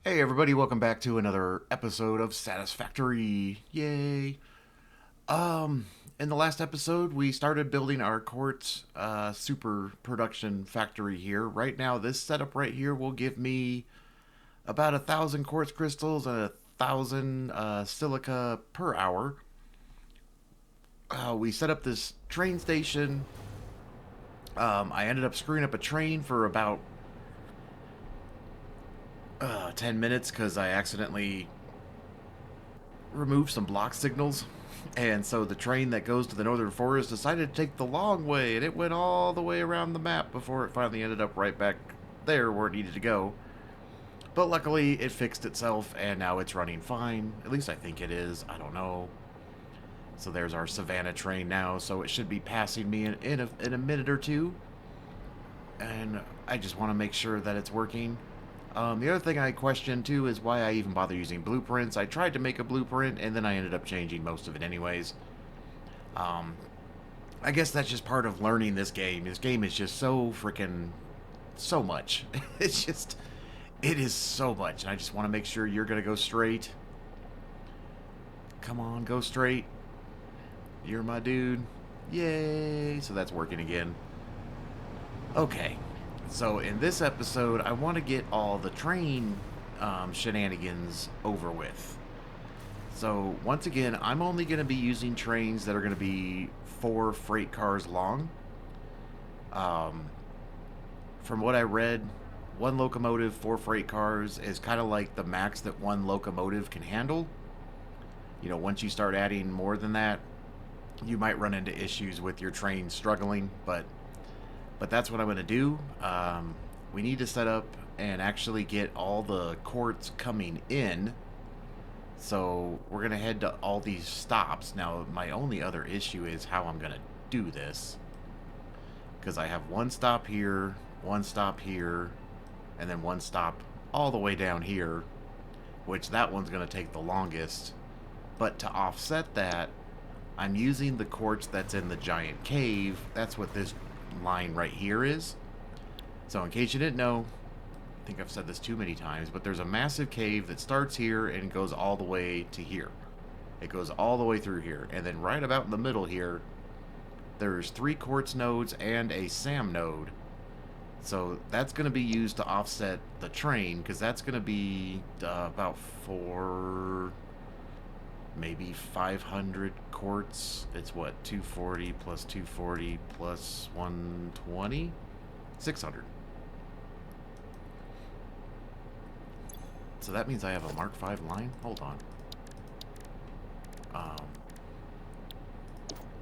Hey everybody, welcome back to another episode of Satisfactory. Yay. In the last episode, we started building our quartz super production factory here. Right now, this setup right here will give me about 1,000 quartz crystals and 1,000 silica per hour. We set up this train station. I ended up screwing up a train for about 10 minutes because I accidentally removed some block signals. And so the train that goes to the northern forest decided to take the long way, and it went all the way around the map before it finally ended up right back there where it needed to go. But luckily, it fixed itself, and now it's running fine. At least I think it is. I don't know. So there's our Savannah train now, so it should be passing me in a minute or two. And I just want to make sure that it's working. The other thing I question too is why I even bother using blueprints. I tried to make a blueprint and then I ended up changing most of it anyways. Um, I guess that's just part of learning this game. This game is just so freaking so much. It is so much. And I just want to make sure you're gonna go straight. Come on, go straight. You're my dude. Yay! So that's working again. Okay. So in this episode, I want to get all the train shenanigans over with. So once again, I'm only going to be using trains that are going to be 4 freight cars long. Um, from what I read, 1 locomotive, 4 freight cars is kind of like the max that 1 locomotive can handle. You know, once you start adding more than that, you might run into issues with your train struggling, but that's what I'm going to do. We need to set up and actually get all the quartz coming in. So we're going to head to all these stops. Now, my only other issue is how I'm going to do this. Because I have 1 stop here, 1 stop here, and then 1 stop all the way down here, which that one's going to take the longest. But to offset that, I'm using the quartz that's in the giant cave. That's what this line right here is. So in case you didn't know, I think I've said this too many times, but there's a massive cave that starts here and goes all the way to here. It goes all the way through here, and then right about in the middle here, there's 3 quartz nodes and a SAM node. So that's going to be used to offset the train, because that's going to be about 4, maybe 500 quartz. It's what, 240 plus 240 plus 120? 600. So that means I have a Mark 5 line? Hold on.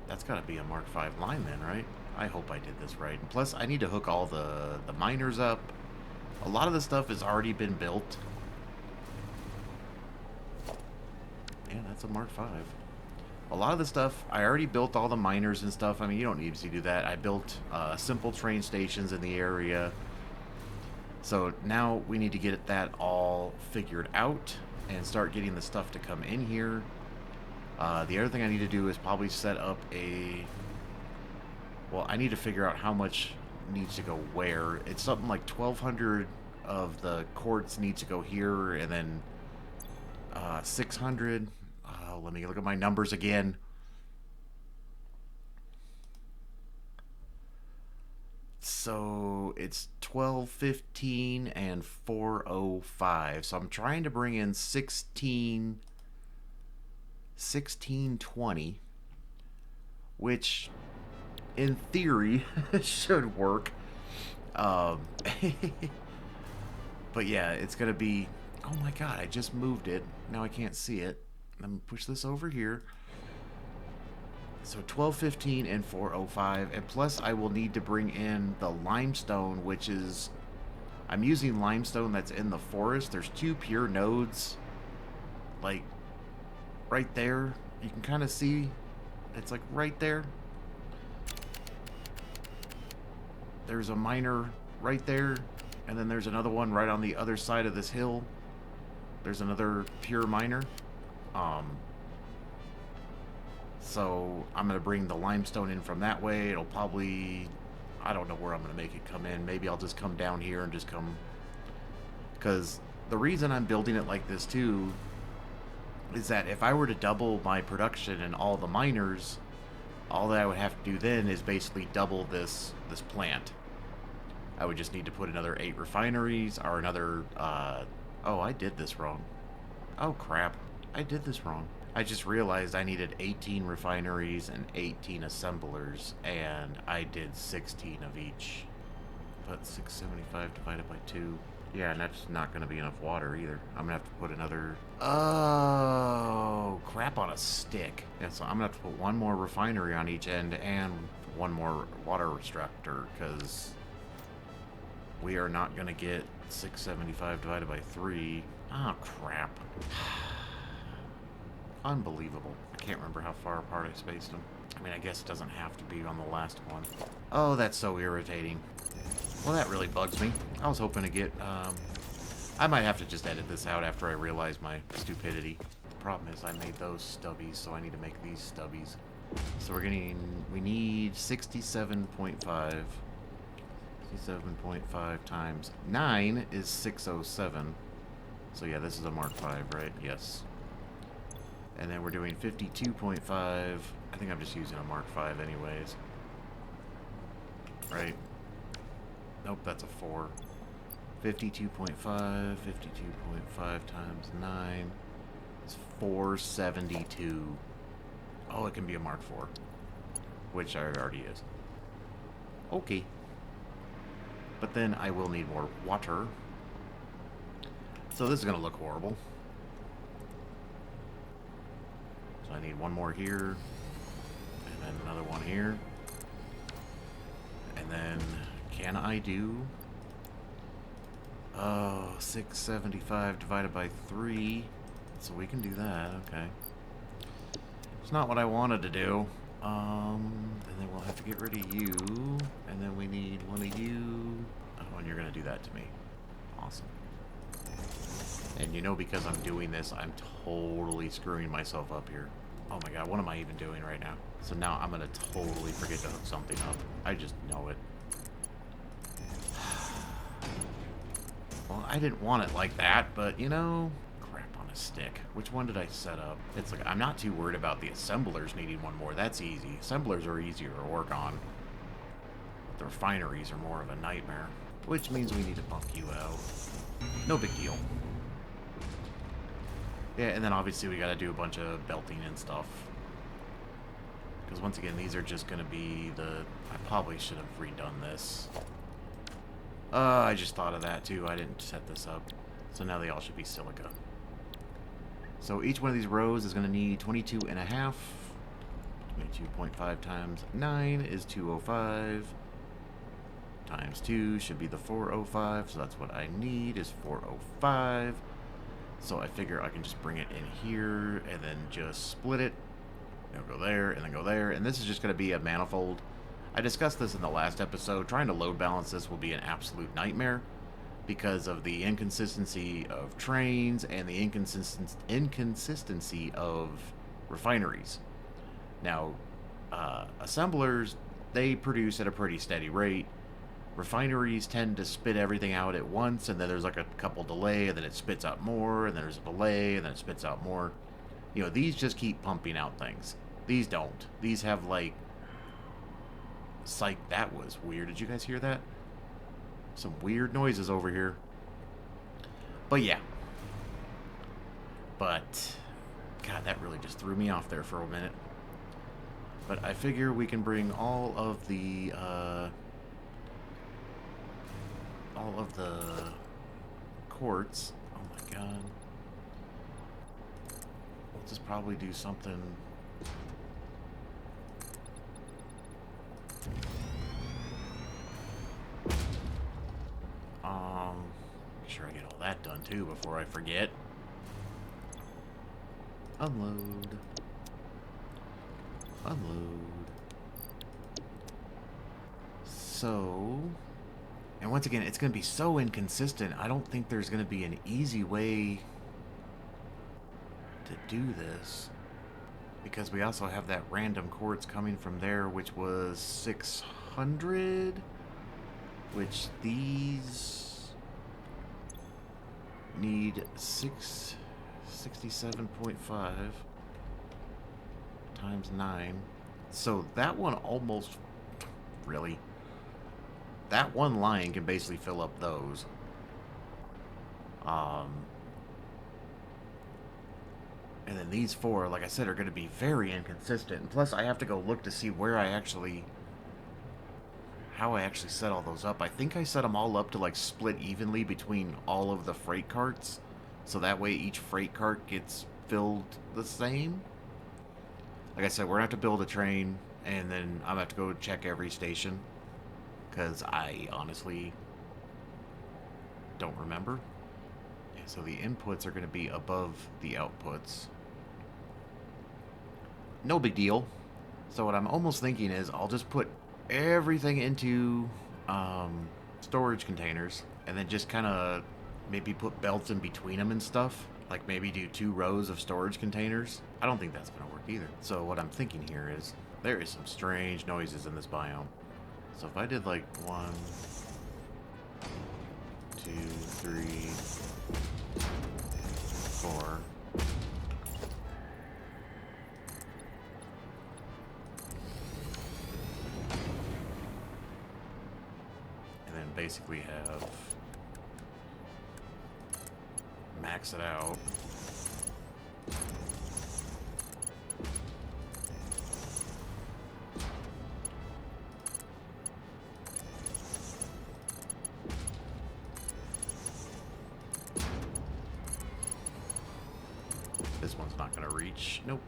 That's got to be a Mark 5 line then, right? I hope I did this right. And plus, I need to hook all the miners up. A lot of the stuff has already been built. Yeah, that's a Mark 5. A lot of the stuff, I already built all the miners and stuff. I mean, you don't need to do that. I built simple train stations in the area. So now we need to get that all figured out and start getting the stuff to come in here. The other thing I need to do is probably set up a... Well, I need to figure out how much needs to go where. It's something like 1,200 of the quartz needs to go here, and then 600... let me look at my numbers again. So it's 1215 and 405. So I'm trying to bring in 1620, which in theory should work. But yeah, it's gonna be... Oh my god, I just moved it. Now I can't see it. Let me push this over here. So 1215 and 405, and plus I will need to bring in the limestone, which is... I'm using limestone that's in the forest. There's 2 pure nodes, like right there. You can kind of see it's like right there. There's a miner right there, and then there's another one right on the other side of this hill. There's another pure miner. So I'm going to bring the limestone in from that way. It'll probably... I don't know where I'm going to make it come in. Maybe I'll just come down here and just come... Because the reason I'm building it like this too is that if I were to double my production and all the miners, all that I would have to do then is basically double this plant. I would just need to put another 8 refineries or another, oh, I did this wrong. Oh, crap. I did this wrong. I just realized I needed 18 refineries and 18 assemblers, and I did 16 of each. But 675 divided by 2. Yeah, and that's not going to be enough water either. I'm going to have to put another... Oh, crap on a stick. Yeah, so I'm going to have to put one more refinery on each end and one more water extractor, because we are not going to get 675 divided by 3. Oh, crap. Unbelievable. I can't remember how far apart I spaced them. I mean, I guess it doesn't have to be on the last one. Oh, that's so irritating. Well, that really bugs me. I was hoping to get, I might have to just edit this out after I realize my stupidity. The problem is I made those stubbies, so I need to make these stubbies. So we need 67.5. 67.5 times 9 is 607. So yeah, this is a Mark 5, right? Yes. And then we're doing 52.5. I think I'm just using a Mark 5 anyways. Right? Nope, that's a 4. 52.5. 52.5 times 9 is 472. Oh, it can be a Mark 4. Which it already is. Okay. But then I will need more water. So this is going to look horrible. So I need one more here. And then another one here. And then, can I do... Oh, 675 divided by 3. So we can do that, okay. It's not what I wanted to do. And then we'll have to get rid of you. And then we need one of you. Oh, and you're going to do that to me. Awesome. And you know, because I'm doing this, I'm totally screwing myself up here. Oh my god, what am I even doing right now? So now I'm going to totally forget to hook something up. I just know it. Well, I didn't want it like that, but you know, crap on a stick. Which one did I set up? It's like, I'm not too worried about the assemblers needing one more. That's easy. Assemblers are easier to work on. But the refineries are more of a nightmare. Which means we need to bump you out. No big deal. Yeah, and then obviously we gotta do a bunch of belting and stuff. Because once again, these are just gonna be the... I probably should have redone this. I just thought of that too. I didn't set this up. So now they all should be silica. So each one of these rows is going to need 22 and a half. 22.5 times 9 is 205. Times 2 should be the 405. So that's what I need is 405. So I figure I can just bring it in here and then just split it. It'll go there and then go there. And this is just going to be a manifold. I discussed this in the last episode. Trying to load balance this will be an absolute nightmare because of the inconsistency of trains and the inconsistency of refineries. Now, assemblers, they produce at a pretty steady rate. Refineries tend to spit everything out at once, and then there's like a couple delay, and then it spits out more, and then there's a delay, and then it spits out more. You know, these just keep pumping out things. These don't. These have like... Psych, that was weird. Did you guys hear that? Some weird noises over here. But yeah. But, God, that really just threw me off there for a minute. But I figure we can bring all of the quartz. Oh my god. We'll just probably do something... Make sure I get all that done too before I forget. Unload. Unload. So, and once again, it's going to be so inconsistent. I don't think there's going to be an easy way to do this. Because we also have that random quartz coming from there, which was 600. Which these... need 667.5 times 9. So that one almost, really, that one line can basically fill up those. And then these four, like I said, are going to be very inconsistent. And plus, I have to go look to see where I actually, how I actually set all those up. I think I set them all up to like split evenly between all of the freight carts, so that way each freight cart gets filled the same. Like I said, we're gonna have to build a train, and then I'm gonna have to go check every station, because I honestly don't remember. Yeah, so the inputs are going to be above the outputs. No big deal. So what I'm almost thinking is I'll just put everything into storage containers, and then just kind of maybe put belts in between them and stuff. Like maybe do 2 rows of storage containers. I don't think that's going to work either. So what I'm thinking here is there is some strange noises in this biome. So if I did like 1, 2, 3, 4. And then basically have max it out. This one's not gonna reach. Nope.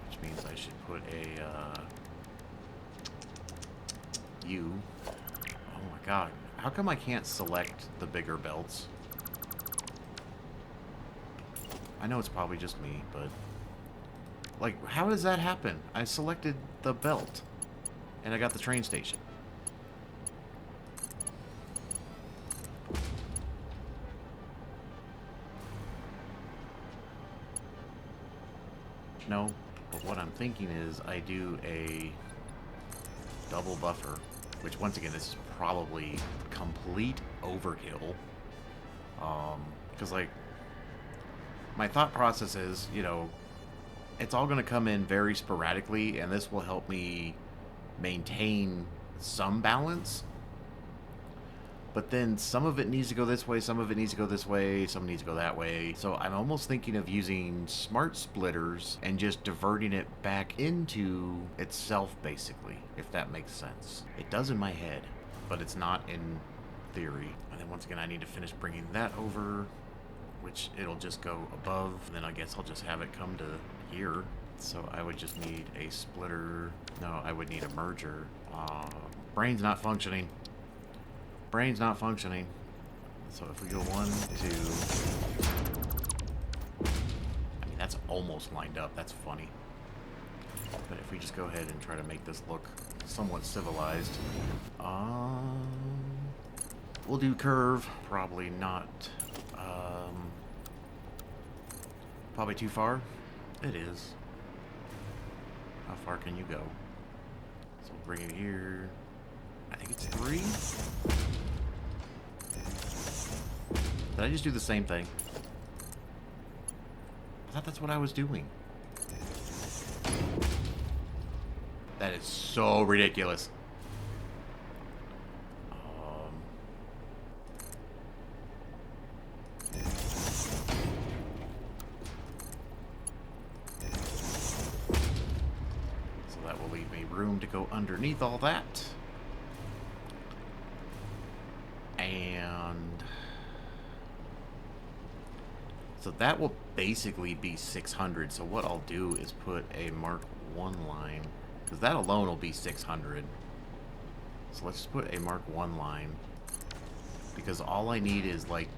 Which means I should put a U. Oh my god. How come I can't select the bigger belts? I know it's probably just me, but like, how does that happen? I selected the belt and I got the train station. No, but what I'm thinking is I do a double buffer, which once again, this is probably complete overkill. Because like, my thought process is, you know, it's all going to come in very sporadically, and this will help me maintain some balance. But then some of it needs to go this way, some of it needs to go this way, some needs to go that way. So I'm almost thinking of using smart splitters and just diverting it back into itself, basically, if that makes sense. It does in my head, but it's not in theory. And then once again, I need to finish bringing that over, which it'll just go above. And then I guess I'll just have it come to here. So I would just need a splitter. No, I would need a merger. Brain's not functioning. Brain's not functioning. So if we go 1, 2... I mean, that's almost lined up. That's funny. But if we just go ahead and try to make this look somewhat civilized. We'll do curve. Probably not. Probably too far. It is. How far can you go? So we'll bring it here. I think it's 3. Did I just do the same thing? I thought that's what I was doing. That is so ridiculous. So that will leave me room to go underneath all that. And so that will basically be 600. So what I'll do is put a Mark 1 line, because that alone will be 600. So let's just put a Mark 1 line, because all I need is like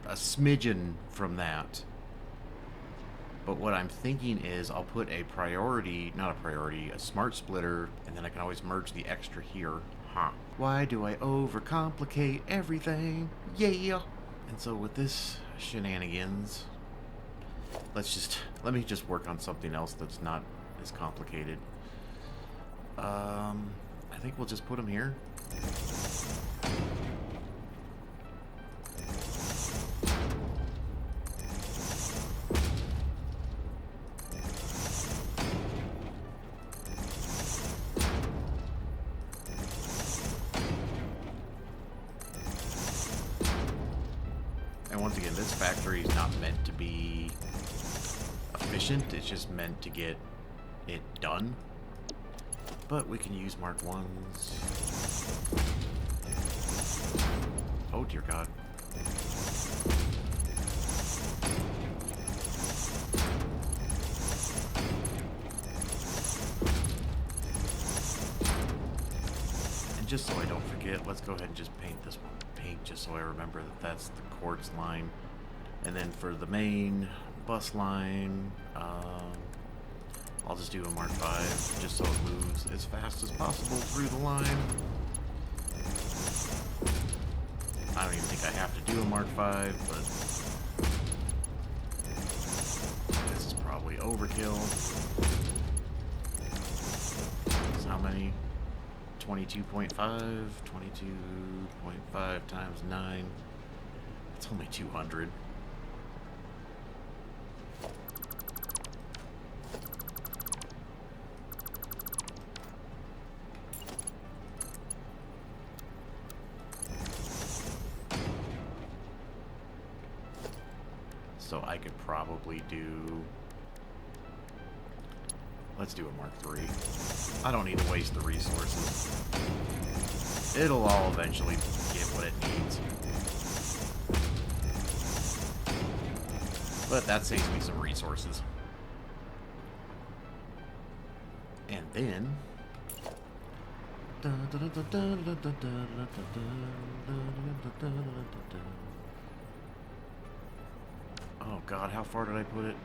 a smidgen from that. But what I'm thinking is I'll put a priority, not a priority, a smart splitter, and then I can always merge the extra here. Huh. Why do I overcomplicate everything? Yeah. And so with this shenanigans, let me just work on something else that's not as complicated. I think we'll just put them here. And once again, this factory is not meant to be efficient. It's just meant to get it done. But we can use Mark 1s. Oh, dear God. And just so I don't forget, let's go ahead and just paint this one. Paint just so I remember that that's the Quartz line. And then for the main bus line, I'll just do a Mark 5 just so it moves as fast as possible through the line. I don't even think I have to do a Mark 5, but this is probably overkill. So how many? 22.5? 22.5 times 9. It's only 200. So I could probably do... Let's do a Mark 3. I don't need to waste the resources. It'll all eventually get what it needs. But that saves me some resources. And then... Oh God, how far did I put it?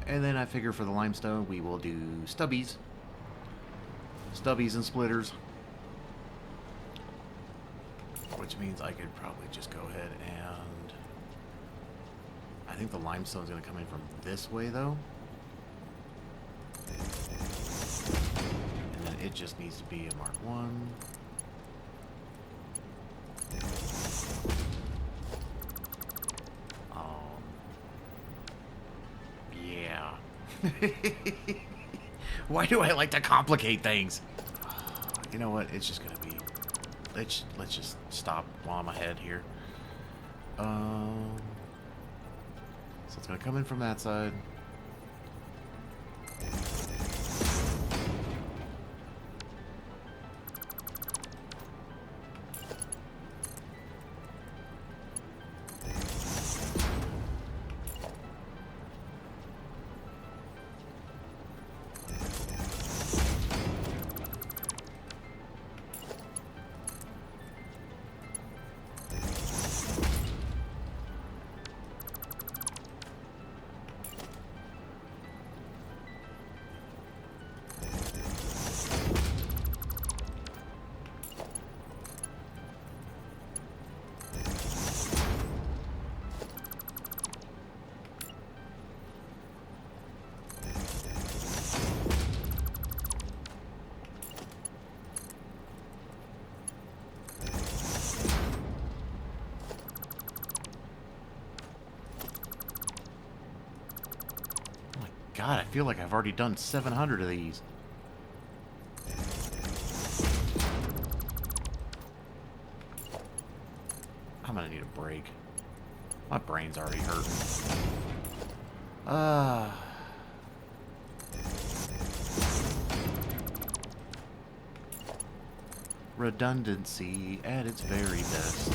And then I figure for the limestone, we will do stubbies. Stubbies and splitters. Which means I could probably just go ahead and... I think the limestone's going to come in from this way, though. And then it just needs to be a Mark 1. Why do I like to complicate things? You know what? It's just gonna be. Let's just stop while I'm ahead here. So it's gonna come in from that side. God, I feel like I've already done 700 of these. I'm gonna need a break. My brain's already hurting. Redundancy at its very best.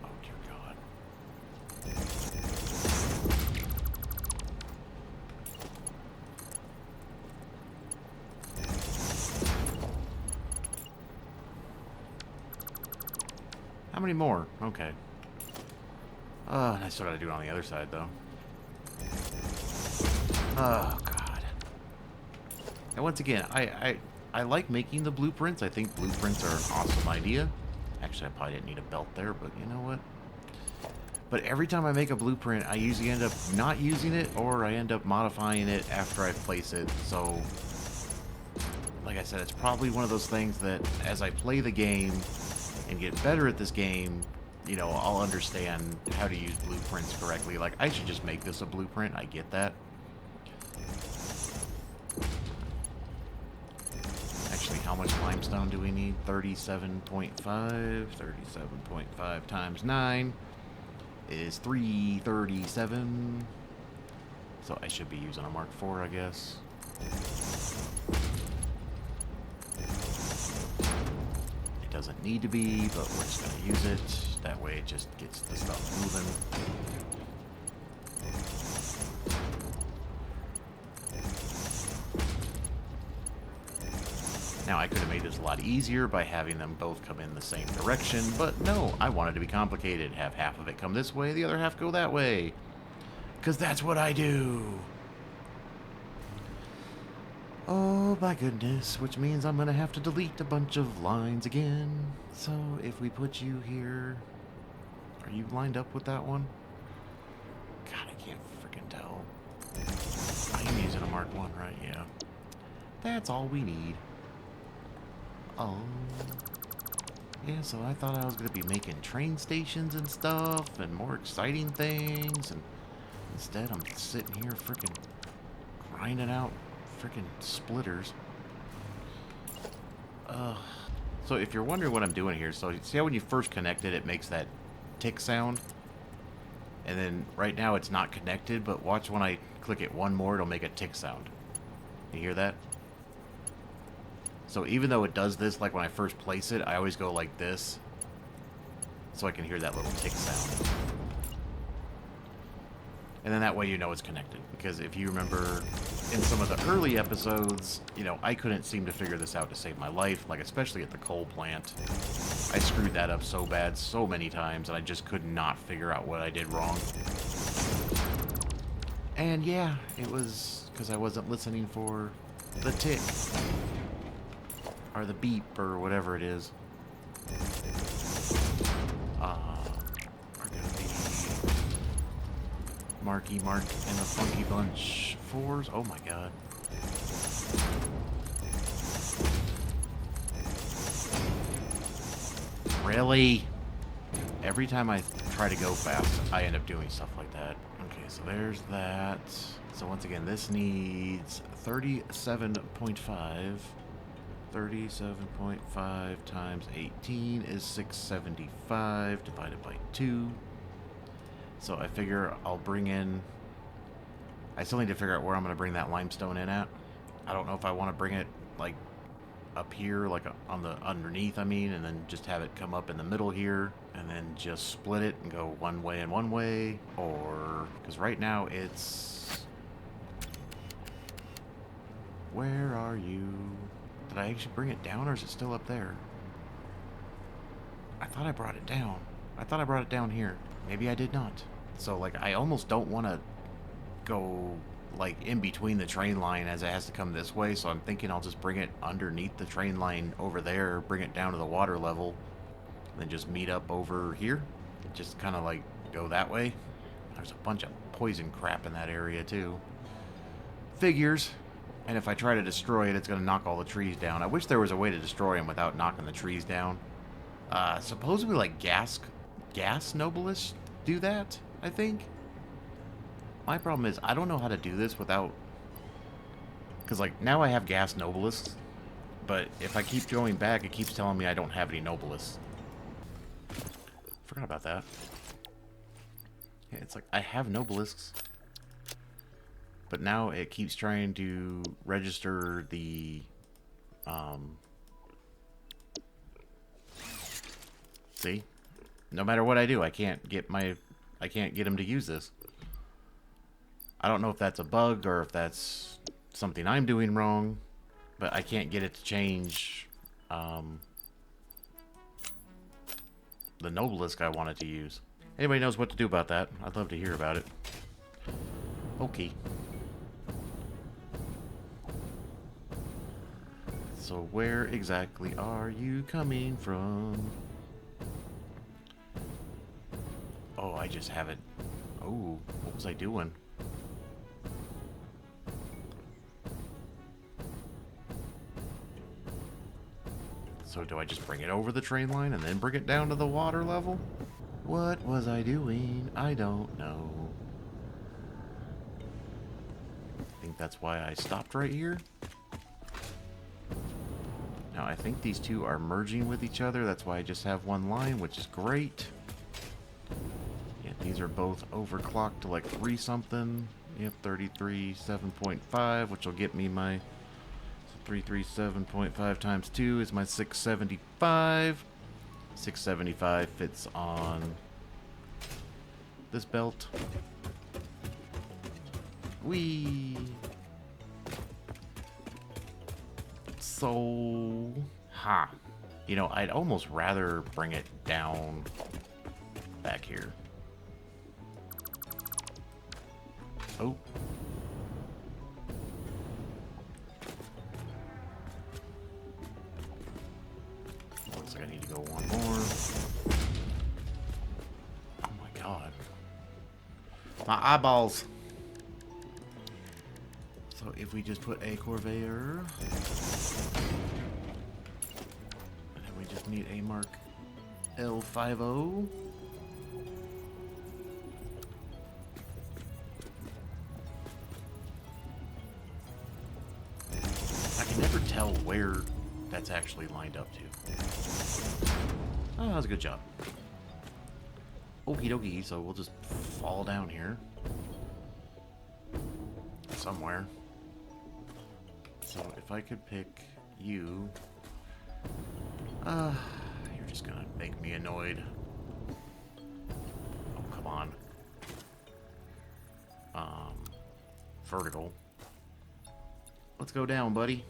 Oh, dear God. How many more? Okay. And I still gotta do it on the other side, though. Oh, God. And once again, I like making the blueprints. I think blueprints are an awesome idea. Actually, I probably didn't need a belt there, but you know what? But every time I make a blueprint, I usually end up not using it, or I end up modifying it after I place it. So, like I said, it's probably one of those things that as I play the game and get better at this game, you know, I'll understand how to use blueprints correctly. Like, I should just make this a blueprint. I get that. Actually, how much limestone do we need? 37.5. 37.5 times 9 is 337. So I should be using a Mark IV, I guess. It doesn't need to be, but we're just going to use it. That way it just gets the stuff moving. Now, I could have made this a lot easier by having them both come in the same direction, but no, I wanted to be complicated. Have half of it come this way, the other half go that way. Because that's what I do. Oh my goodness, which means I'm going to have to delete a bunch of lines again. So, if we put you here... Are you lined up with that one? God, I can't freaking tell. I am using a Mark 1, right? Yeah. That's all we need. Oh. Yeah, so I thought I was going to be making train stations and stuff and more exciting things, and instead I'm sitting here freaking grinding out freaking splitters. So if you're wondering what I'm doing here, so see how when you first connect it, it makes that tick sound? And then right now it's not connected, but watch when I click it one more, it'll make a tick sound. You hear that? So even though it does this, like when I first place it, I always go like this, so I can hear that little tick sound. And then that way you know it's connected. Because if you remember in some of the early episodes, you know, I couldn't seem to figure this out to save my life, like especially at the coal plant. I screwed that up so bad so many times, and I just could not figure out what I did wrong. And yeah, it was because I wasn't listening for the tick. Or the beep, or whatever it is. We're gonna be Marky Mark and the Funky Bunch 4s. Oh my god. Really? Every time I try to go fast, I end up doing stuff like that. Okay, so there's that. So once again, this needs 37.5. 37.5 times 18 is 675 divided by 2. So I figure I'll bring in... I still need to figure out where I'm going to bring that limestone in at. I don't know if I want to bring it, like, up here, like on the underneath, I mean, and then just have it come up in the middle here, and then just split it and go one way and one way, or... Because right now it's... Where are you? Did I actually bring it down, or is it still up there? I thought I brought it down. I thought I brought it down here. Maybe I did not. So, like, I almost don't want to go, like, in between the train line as it has to come this way, so I'm thinking I'll just bring it underneath the train line over there, bring it down to the water level, and then just meet up over here. Just kind of, like, go that way. There's a bunch of poison crap in that area, too. Figures. And if I try to destroy it, it's going to knock all the trees down. I wish there was a way to destroy them without knocking the trees down. Supposedly, like, gas Nobleisk do that, I think. My problem is I don't know how to do this without... Because, like, now I have gas Nobelisks, but if I keep going back, it keeps telling me I don't have any Nobelisks. Forgot about that. Yeah, it's like, I have Nobelisks, but now it keeps trying to register the... See? No matter what I do, I can't get him to use this. I don't know if that's a bug or if that's something I'm doing wrong, but I can't get it to change the Nobleisk I wanted to use. Anybody knows what to do about that? I'd love to hear about it. Okay. So where exactly are you coming from? Oh, I just haven't... Oh, what was I doing? So do I just bring it over the train line and then bring it down to the water level? What was I doing? I don't know. I think that's why I stopped right here. Now, I think these two are merging with each other. That's why I just have one line, which is great. Yeah, these are both overclocked to like 3 something. Yep, 33.7.5, which will get me my... 337.5 times 2 is my 675. 675 fits on this belt. Whee! So... Ha! You know, I'd almost rather bring it down back here. Oh. Looks like I need to go one more. Oh my god. My eyeballs. So if we just put a Corvair, and then we just need a Mark L50. I can never tell where that's actually lined up to. Oh, that was a good job. Okie dokie, so we'll just fall down here. Somewhere. So if I could pick you... you're just gonna make me annoyed. Oh, come on. Vertical. Let's go down, buddy.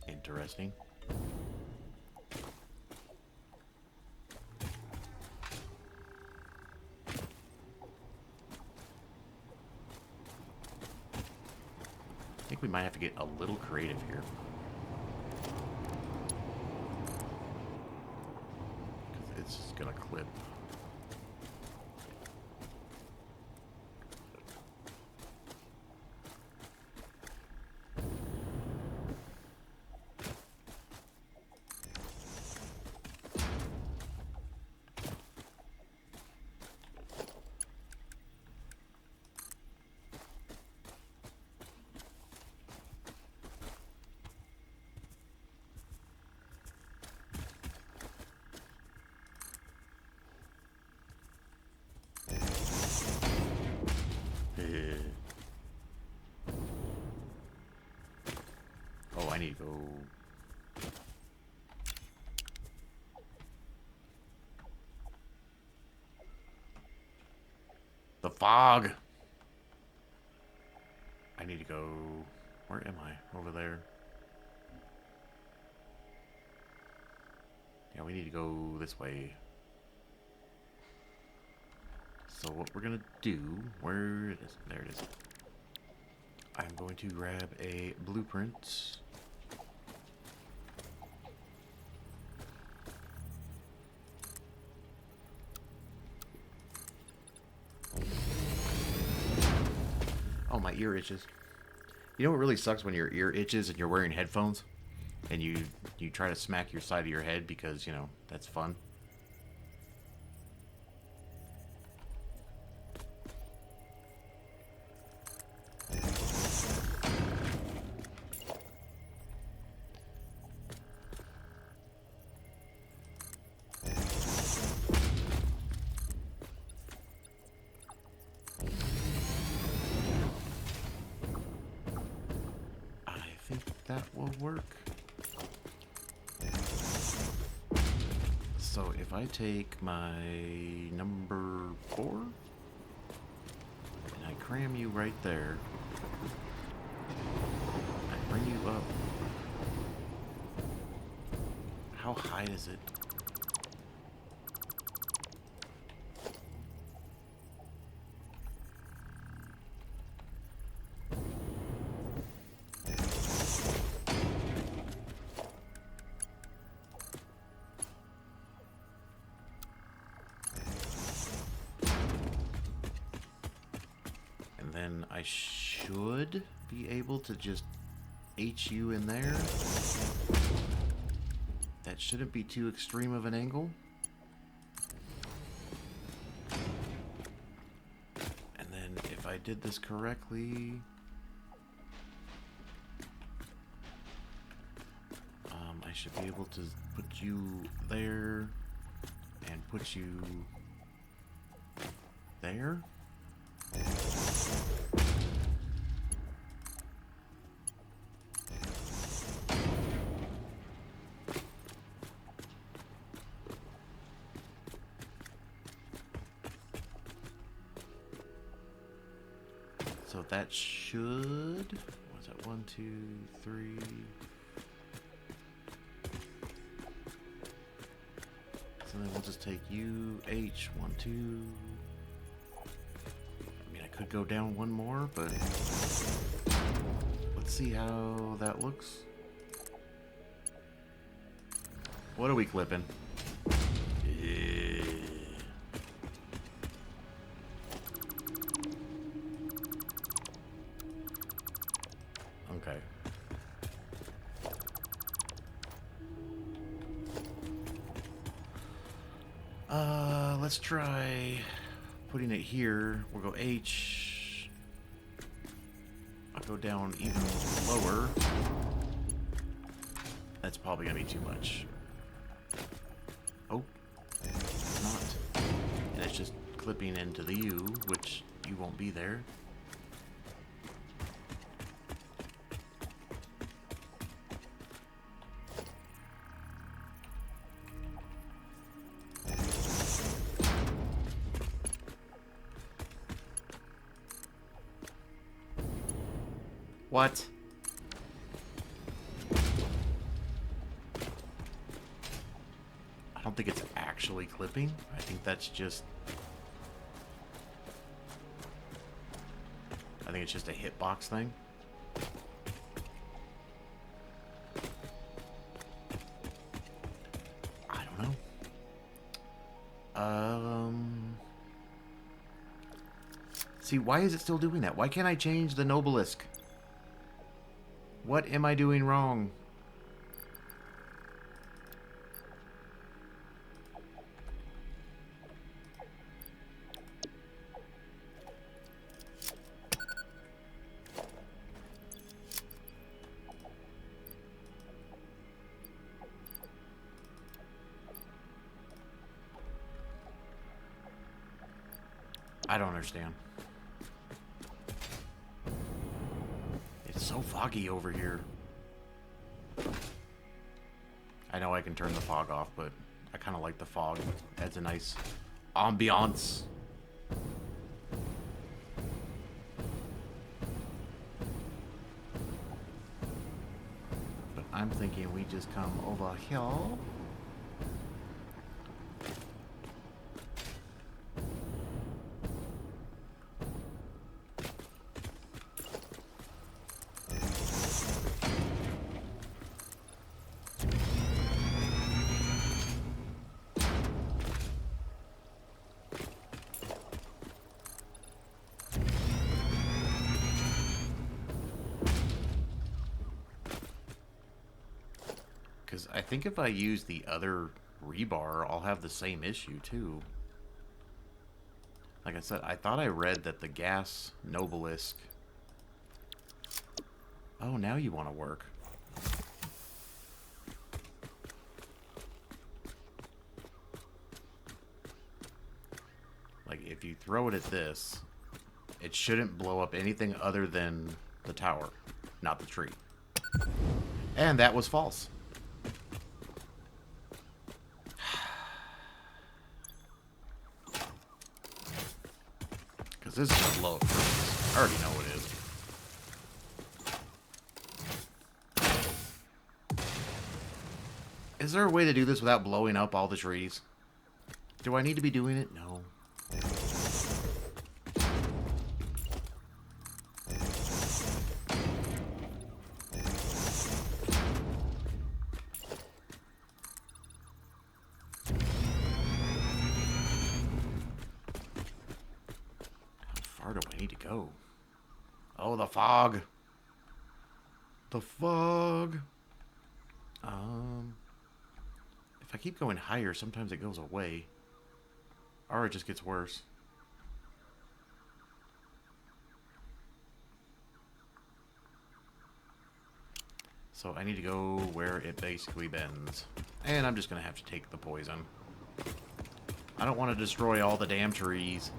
Interesting. I think we might have to get a little creative here. Because it's just gonna clip. Oh, I need to go... The fog! I need to go... Where am I? Over there. Yeah, we need to go this way. So what we're gonna do... Where it is? There it is. I'm going to grab a blueprint. Oh, my ear itches. You know what really sucks when your ear itches and you're wearing headphones? And you try to smack your side of your head because, you know, that's fun. work. So if I take my number 4 and I cram you right there, I bring you up. How high is it? Then I should be able to just HU in there. That shouldn't be too extreme of an angle. And then if I did this correctly, I should be able to put you there and put you there. So that should, what's that, 1, 2, 3. So then we'll just take U, H, 1, 2. I mean, I could go down one more, but let's see how that looks. What are we clipping? Yeah. Okay. Let's try putting it here. We'll go H. I'll go down even lower. That's probably gonna be too much. Oh, it's not. And it's just clipping into the U, which you won't be there. What? I don't think it's actually clipping. I think that's just... I think it's just a hitbox thing. I don't know. See, why is it still doing that? Why can't I change the Nobleisk? What am I doing wrong? I don't understand. It's so foggy over here. I know I can turn the fog off, but I kind of like the fog. It adds a nice ambiance. But I'm thinking we just come over here. Because I think if I use the other rebar, I'll have the same issue too. Like I said, I thought I read that the gas Nobleisk... Oh, now you want to work. Like, if you throw it at this, it shouldn't blow up anything other than the tower, not the tree. And that was false. Because this is going to blow up first. I already know it is. Is there a way to do this without blowing up all the trees? Do I need to be doing it? No. How far do I need to go? Oh, the fog. The fog. If I keep going higher, sometimes it goes away. Or it just gets worse. So I need to go where it basically bends. And I'm just going to have to take the poison. I don't want to destroy all the damn trees.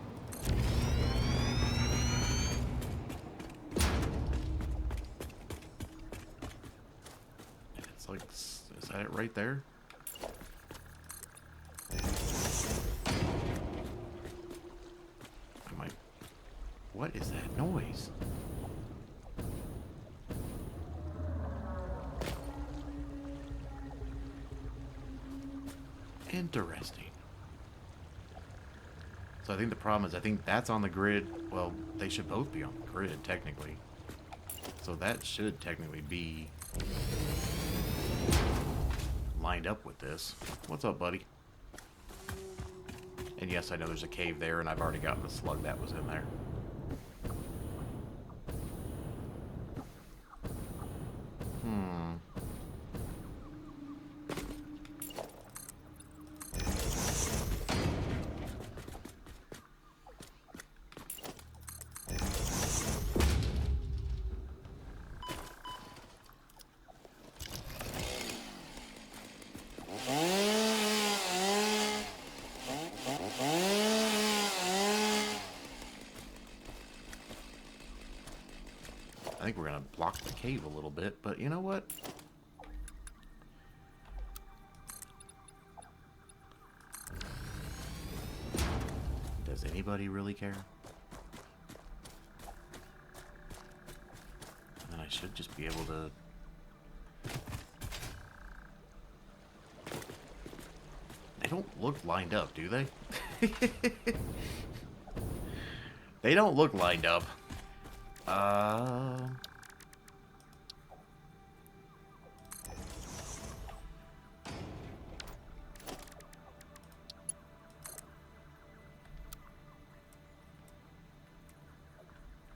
It's like, is that it right there? What is that noise? Interesting. So I think the problem is I think that's on the grid. Well, they should both be on the grid, technically. So that should technically be lined up with this. What's up, buddy? And yes, I know there's a cave there, and I've already gotten the slug that was in there. I think we're going to block the cave a little bit, but you know what? Does anybody really care? And I should just be able to... They don't look lined up, do they? They don't look lined up. I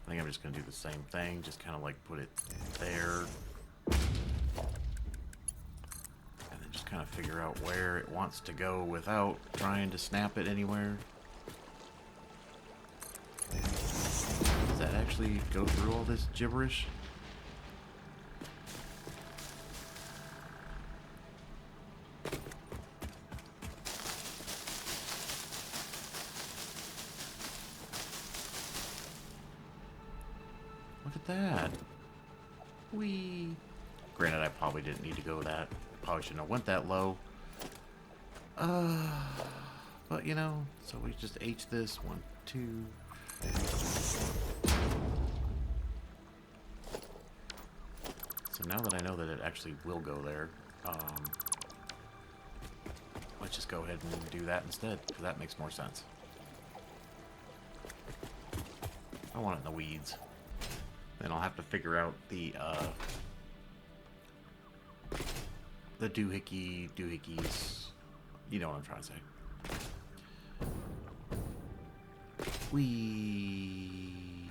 think I'm just going to do the same thing, just kind of like put it there. And then just kind of figure out where it wants to go without trying to snap it anywhere. Does that actually go through all this gibberish? Look at that. Whee! Granted, I probably didn't need to go that. Probably shouldn't have went that low. But you know, so we just H this. 1, 2. So now that I know that it actually will go there, let's just go ahead and do that instead, because that makes more sense. I want it in the weeds. Then I'll have to figure out the doohickeys. You know what I'm trying to say. Whee!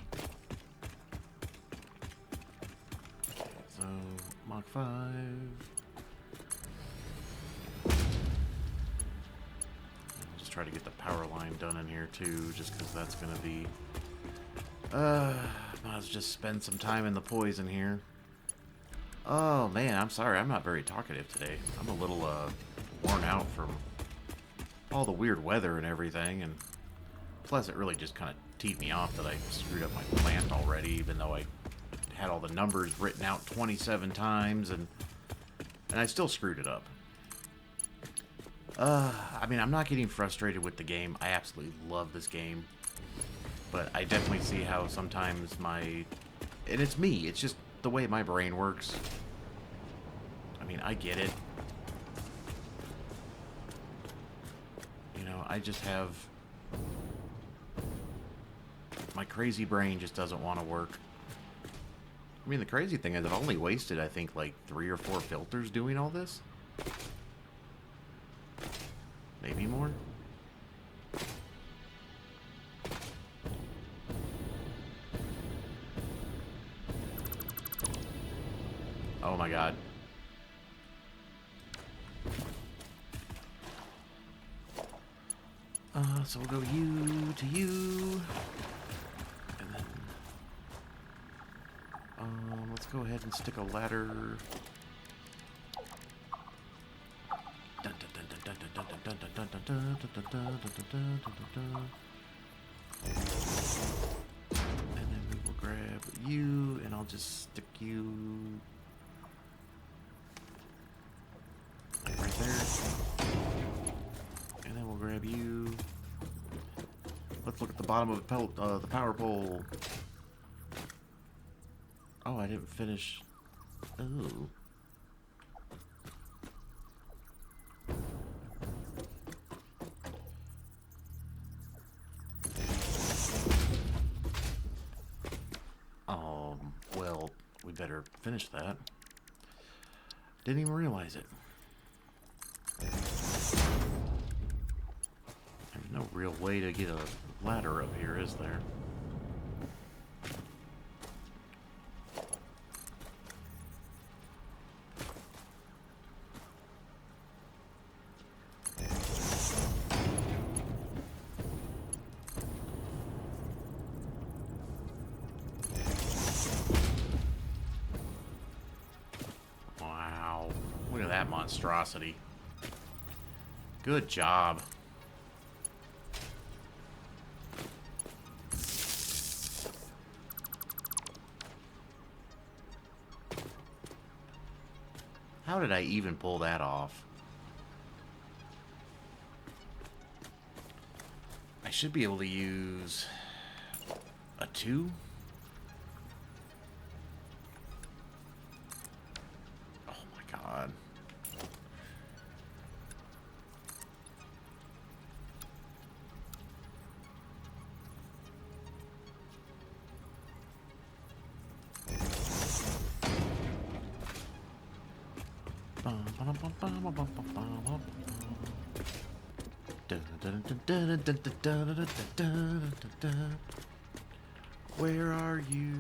Okay, so Mach 5. I'll just try to get the power line done in here too, just because that's gonna be. Might as well just spend some time in the poison here. Oh man, I'm sorry, I'm not very talkative today. I'm a little worn out from all the weird weather and everything, and plus it really just kind of teed me off that I screwed up my plant already, even though I had all the numbers written out 27 times, and And I still screwed it up. I mean, I'm not getting frustrated with the game. I absolutely love this game. But I definitely see how sometimes my... And it's me. It's just the way my brain works. I mean, I get it. You know, I just have... My crazy brain just doesn't want to work. I mean, the crazy thing is I've only wasted, I think, like 3 or 4 filters doing all this. Maybe more? Oh my god. So we'll go you to you. And then... let's go ahead and stick a ladder. And then we will grab you, and I'll just stick you right there. And then we'll grab you. Let's look at the bottom of the power pole. Oh, I didn't finish. Oh. Well, we better finish that. Didn't even realize it. There's no real way to get a ladder up here, is there? Wow. Look at that monstrosity. Good job. How did I even pull that off? I should be able to use a 2. Oh my god. Where are you?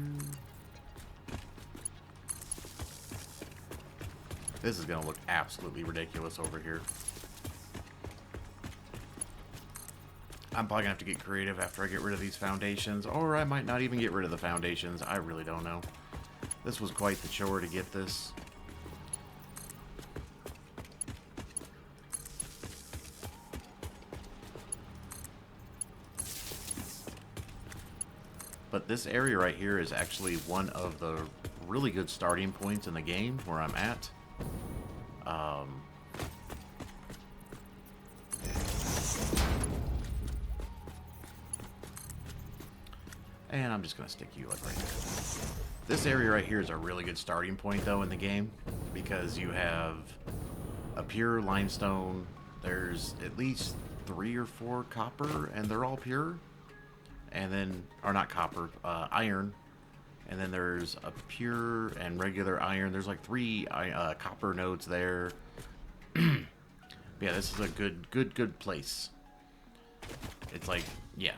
This is gonna look absolutely ridiculous over here. I'm probably gonna have to get creative after I get rid of these foundations, or I might not even get rid of the foundations. I really don't know. This was quite the chore to get this. But this area right here is actually one of the really good starting points in the game where I'm at. And I'm just going to stick you like right there. This area right here is a really good starting point though in the game because you have a pure limestone. There's at least 3 or 4 copper and they're all pure. And then, or not copper, iron. And then there's a pure and regular iron. There's like 3 copper nodes there. Yeah, this is a good place. It's like, yeah.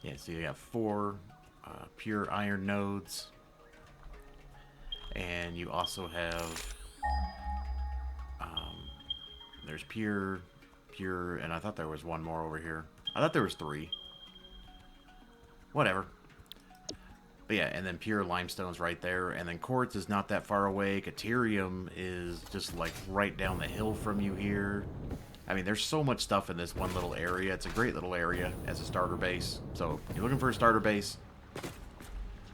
Yeah, so you have 4 pure iron nodes. And you also have, there's pure, and I thought there was one more over here. I thought there was 3. Whatever. But yeah, and then pure limestone's right there, and then quartz is not that far away. Caterium is just like right down the hill from you here. I mean, there's so much stuff in this one little area. It's a great little area as a starter base. So, you're looking for a starter base.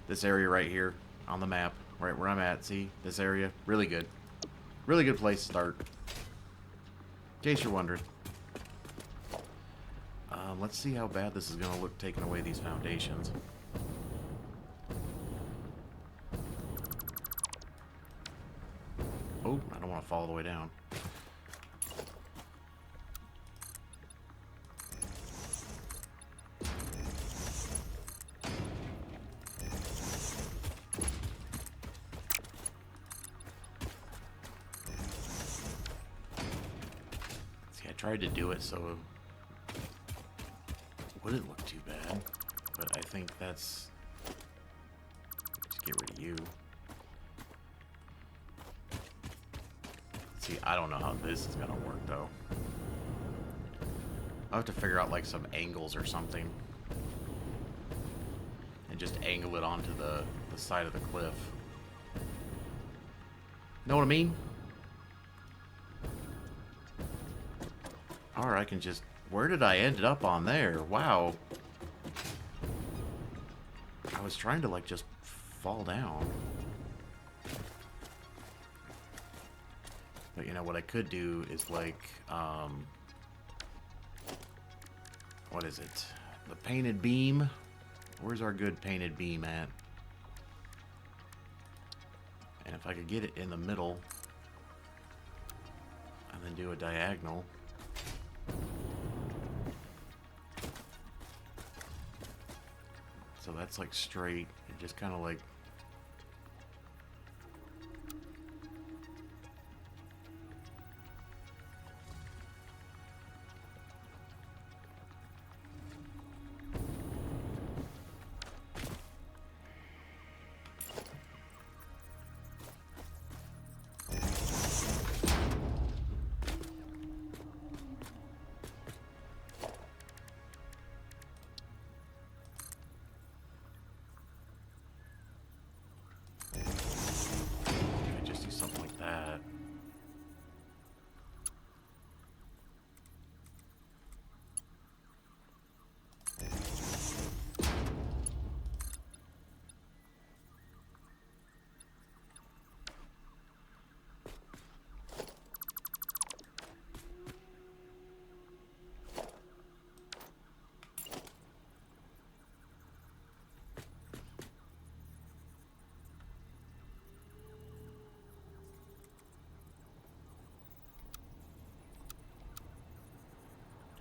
This area right here. on the map, right where I'm at. See, this area, really good. Really good place to start. In case you're wondering. Let's see how bad this is going to look taking away these foundations. Oh, I don't want to fall all the way down. See, I tried to do it so it wouldn't look too bad, but I think that's... Just get rid of you. See, I don't know how this is gonna work though. I'll have to figure out like some angles or something. And just angle it onto the side of the cliff. Know what I mean? Or I can just... Where did I end up on there? Wow. I was trying to like just fall down. But you know what I could do is like, what is it? The painted beam? Where's our good painted beam at? And if I could get it in the middle and then do a diagonal. So that's like straight and just kind of like...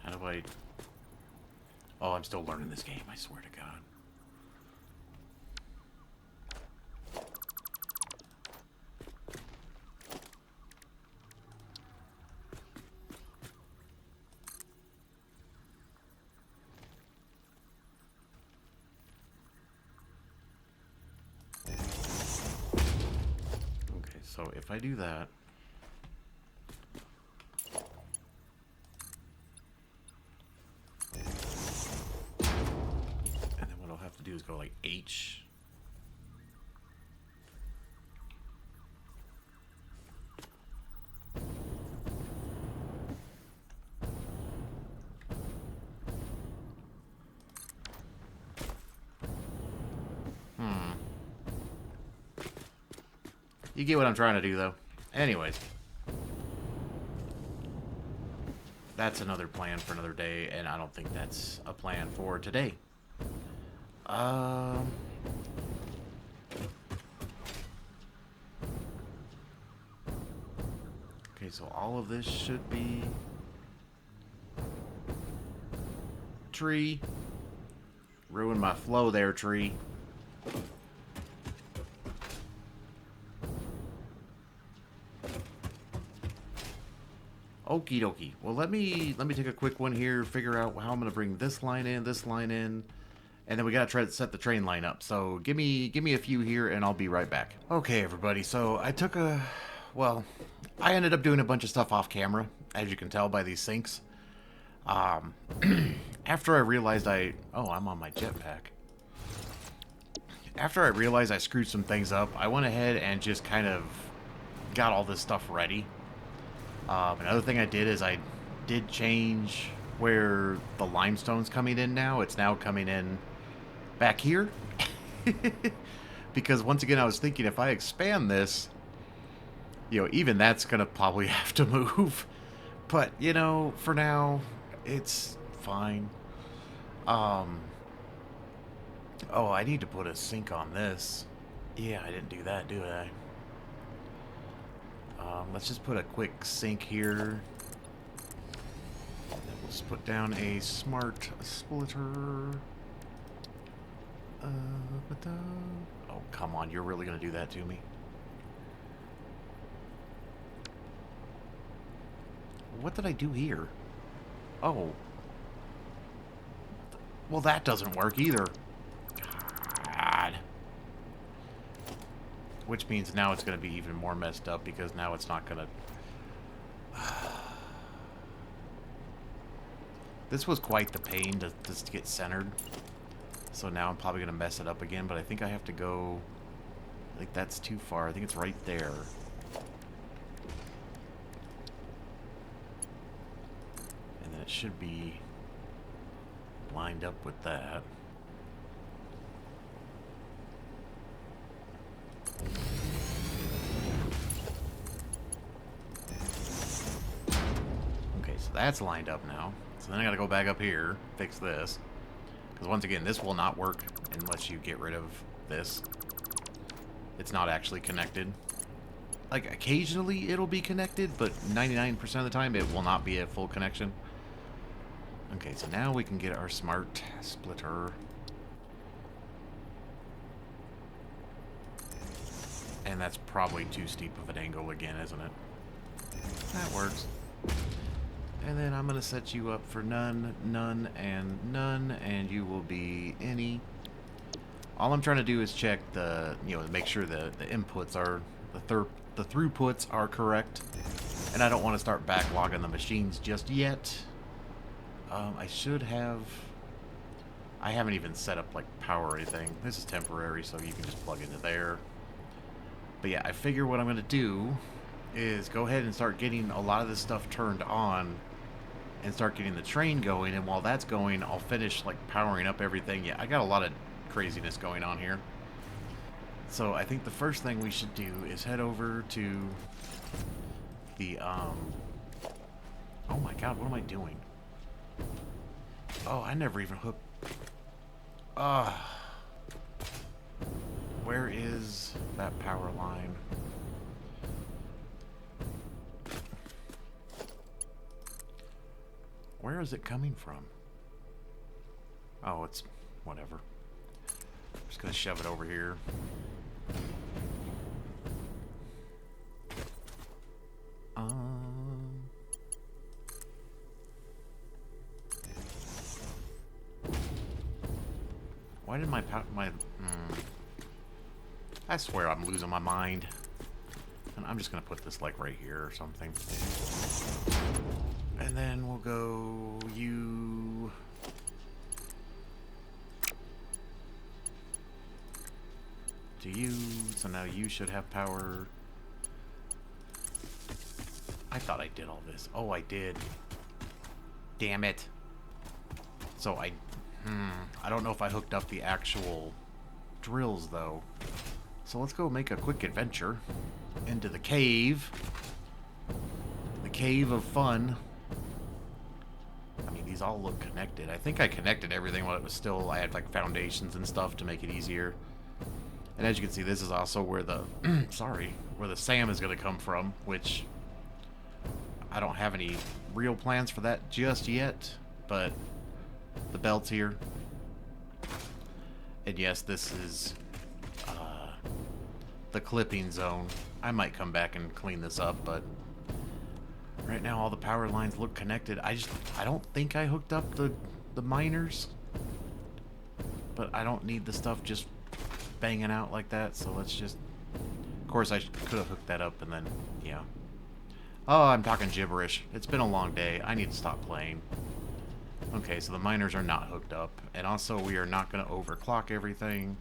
How do I... Oh, I'm still learning this game, I swear to God. Okay, so if I do that... do is go like H. You get what I'm trying to do though. Anyways. That's another plan for another day, and I don't think that's a plan for today. Okay, so all of this should be tree. Ruin my flow there, tree. Okie dokie. Well, let me take a quick one here, figure out how I'm gonna bring this line in, and then we gotta try to set the train line up. So give me a few here, and I'll be right back. Okay, everybody. So I took I ended up doing a bunch of stuff off camera, as you can tell by these sinks. After I realized I'm on my jetpack. After I realized I screwed some things up, I went ahead and just kind of got all this stuff ready. Another thing I did is I did change where the limestone's coming in now. It's now coming in back here. Because once again, I was thinking if I expand this, you know, even that's going to probably have to move. But, you know, for now, it's fine. Oh, I need to put a sink on this. Yeah, I didn't do that, do I? Let's just put a quick sink here. And we'll just put down a smart splitter. Oh, come on. You're really going to do that to me? What did I do here? Oh. Well, that doesn't work either. God. Which means now it's going to be even more messed up because now it's not going to... This was quite the pain to just get centered. So now I'm probably going to mess it up again, but I think I have to go... Like, that's too far. I think it's right there. And then it should be lined up with that. Okay, so that's lined up now. So then I gotta go back up here, fix this. Because once again, this will not work unless you get rid of this. It's not actually connected. Like, occasionally it'll be connected, but 99% of the time it will not be a full connection. Okay, so now we can get our smart splitter. And that's probably too steep of an angle again, isn't it? That works. And then I'm going to set you up for none, none, and none, and you will be any. All I'm trying to do is check the, you know, make sure the inputs are, the throughputs are correct. And I don't want to start backlogging the machines just yet. I should have... I haven't even set up, like, power or anything. This is temporary, so you can just plug into there. But yeah, I figure what I'm going to do is go ahead and start getting a lot of this stuff turned on and start getting the train going. And while that's going, I'll finish, like, powering up everything. Yeah, I got a lot of craziness going on here. So I think the first thing we should do is head over to the, oh my god, what am I doing? Oh, I never even hooked... Where is that power line? Where is it coming from? Oh, it's... whatever. I'm just gonna shove it over here. Why did my I swear I'm losing my mind. And I'm just gonna put this like right here or something. And then we'll go you. To you. So now you should have power. I thought I did all this. Oh, I did. Damn it. So I don't know if I hooked up the actual drills, though. So let's go make a quick adventure into the cave. The cave of fun. I mean, these all look connected. I think I connected everything while it was still... I had, like, foundations and stuff to make it easier. And as you can see, this is also where the... sorry. Where the SAM is going to come from, which... I don't have any real plans for that just yet, but... The belt's here. And yes, this is the clipping zone. I might come back and clean this up, but right now all the power lines look connected. I don't think I hooked up the miners, but I don't need the stuff just banging out like that, so let's just... Of course, I could have hooked that up and then, yeah. Oh, I'm talking gibberish. It's been a long day. I need to stop playing. Okay, so the miners are not hooked up. And also, we are not going to overclock everything.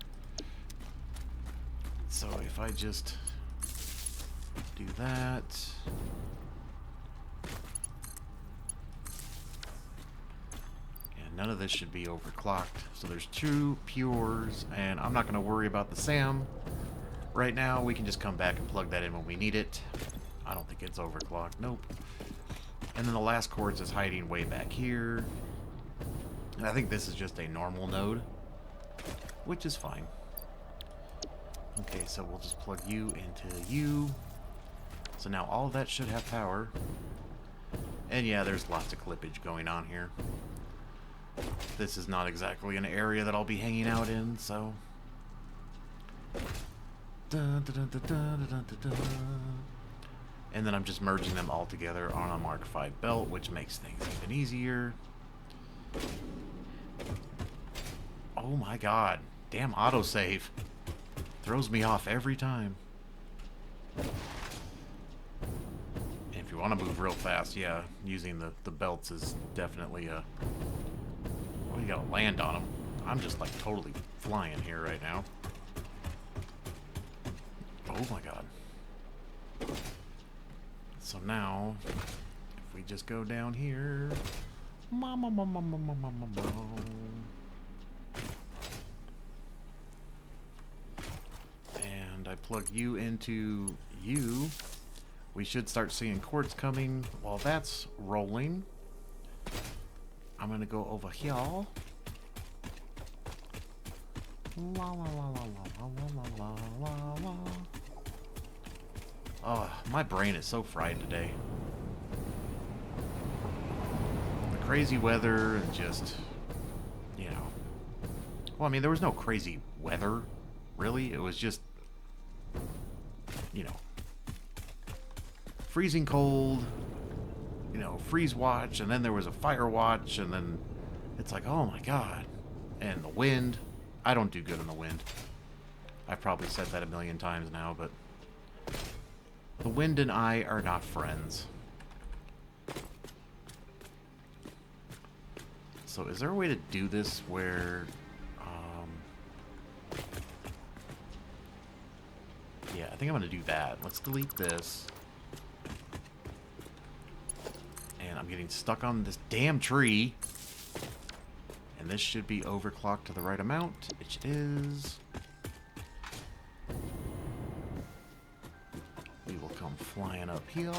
So if I just do that... And none of this should be overclocked. So there's two pures, and I'm not going to worry about the SAM. Right now, we can just come back and plug that in when we need it. I don't think it's overclocked. Nope. And then the last quartz is hiding way back here. And I think this is just a normal node, which is fine. Okay, so we'll just plug you into you. So now all of that should have power. And yeah, there's lots of clippage going on here. This is not exactly an area that I'll be hanging out in, so... And then I'm just merging them all together on a Mark V belt, which makes things even easier. Oh my god. Damn autosave. Throws me off every time. And if you want to move real fast, yeah, using the belts is definitely a... Well, you gotta land on them. I'm just like totally flying here right now. Oh my god. So now, if we just go down here... And I plug you into you. We should start seeing quartz coming while that's rolling. I'm gonna go over here. La la la la la la la la la. Oh, my brain is so fried today. The crazy weather and just, you know. Well, I mean, there was no crazy weather, really. It was just, you know, freezing cold, you know, freeze watch, and then there was a fire watch, and then it's like, oh my god. And the wind. I don't do good in the wind. I've probably said that a million times now, but the wind and I are not friends. So is there a way to do this where... yeah, I think I'm going to do that. Let's delete this. And I'm getting stuck on this damn tree. And this should be overclocked to the right amount. It is. We will come flying up here.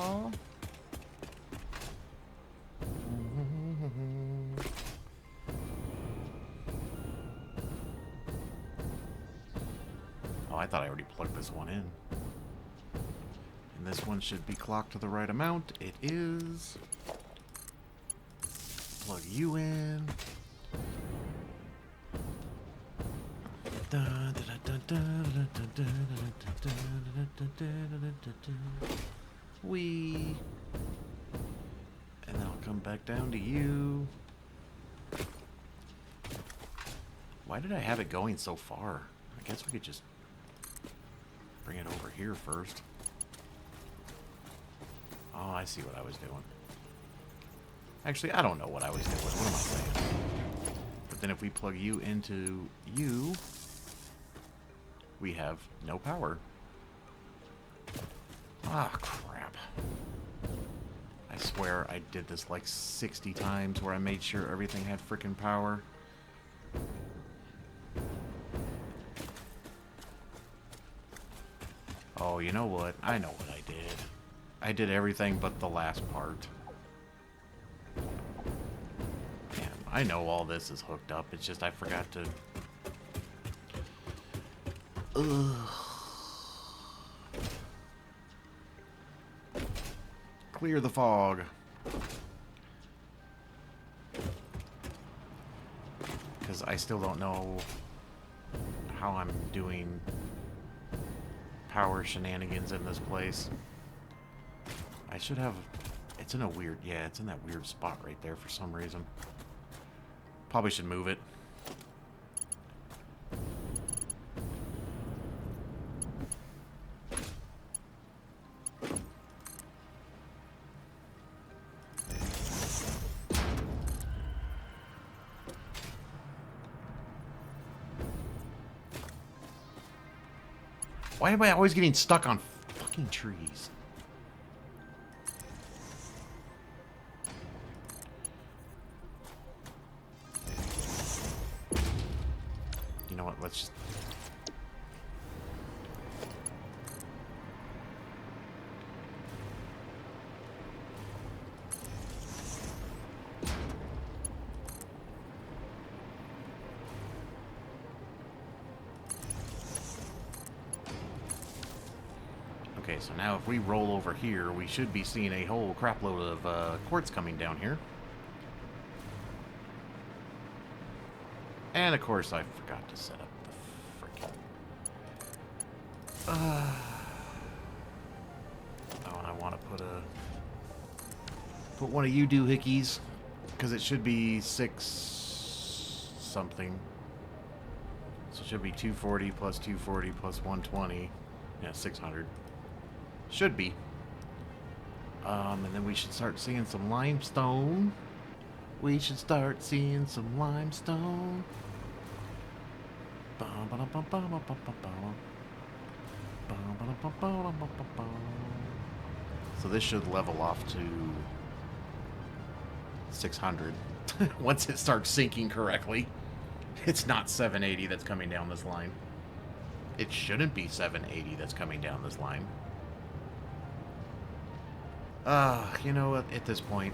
Oh, I thought I already plugged this one in. And this one should be clocked to the right amount. It is. Plug you in. Wee. And then I'll come back down to you. Why did I have it going so far? I guess we could just bring it over here first. Oh, I see what I was doing. Actually, I don't know what I was doing. What am I saying? But then if we plug you into you, we have no power. Ah, crap. I swear I did this like 60 times where I made sure everything had frickin' power. Oh, you know what? I know what I did. I did everything but the last part. Man, I know all this is hooked up. It's just I forgot to... Ugh. Clear the fog. Because I still don't know how I'm doing power shenanigans in this place. I should have... It's in a weird... Yeah, it's in that weird spot right there for some reason. Probably should move it. Why am I always getting stuck on fucking trees? You know what, let's just... So now if we roll over here, we should be seeing a whole crapload of quartz coming down here. And of course, I forgot to set up the freaking... Oh, and I want to put one of you doohickeys, because it should be 6 something. So it should be 240 plus 240 plus 120. Yeah, 600. Should be. And then we should start seeing some limestone. We should start seeing some limestone. So this should level off to 600 once it starts sinking correctly. It's not 780 that's coming down this line. It shouldn't be 780 that's coming down this line. You know what, at this point,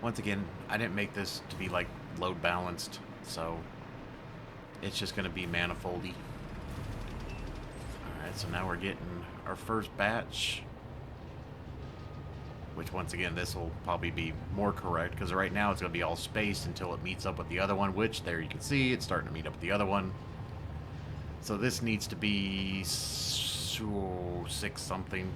once again, I didn't make this to be like load balanced, so it's just going to be manifoldy. Alright, so now we're getting our first batch, which once again, this will probably be more correct, because right now it's going to be all spaced until it meets up with the other one, which there you can see, it's starting to meet up with the other one. So this needs to be 6 something.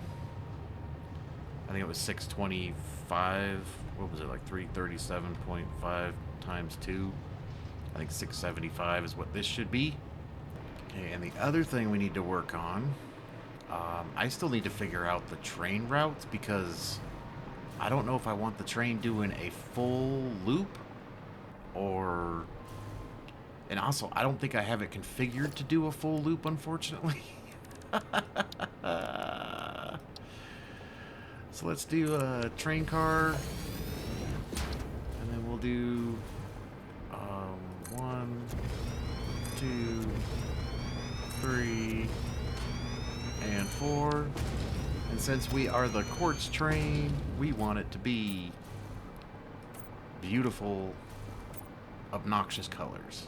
I think it was 625. What was it, like 337.5 times 2? I think 675 is what this should be. Okay, and the other thing we need to work on, I still need to figure out the train routes, because I don't know if I want the train doing a full loop or... And also, I don't think I have it configured to do a full loop, unfortunately. So let's do a train car. And then we'll do 1, 2, 3, and 4. And since we are the quartz train, we want it to be beautiful, obnoxious colors.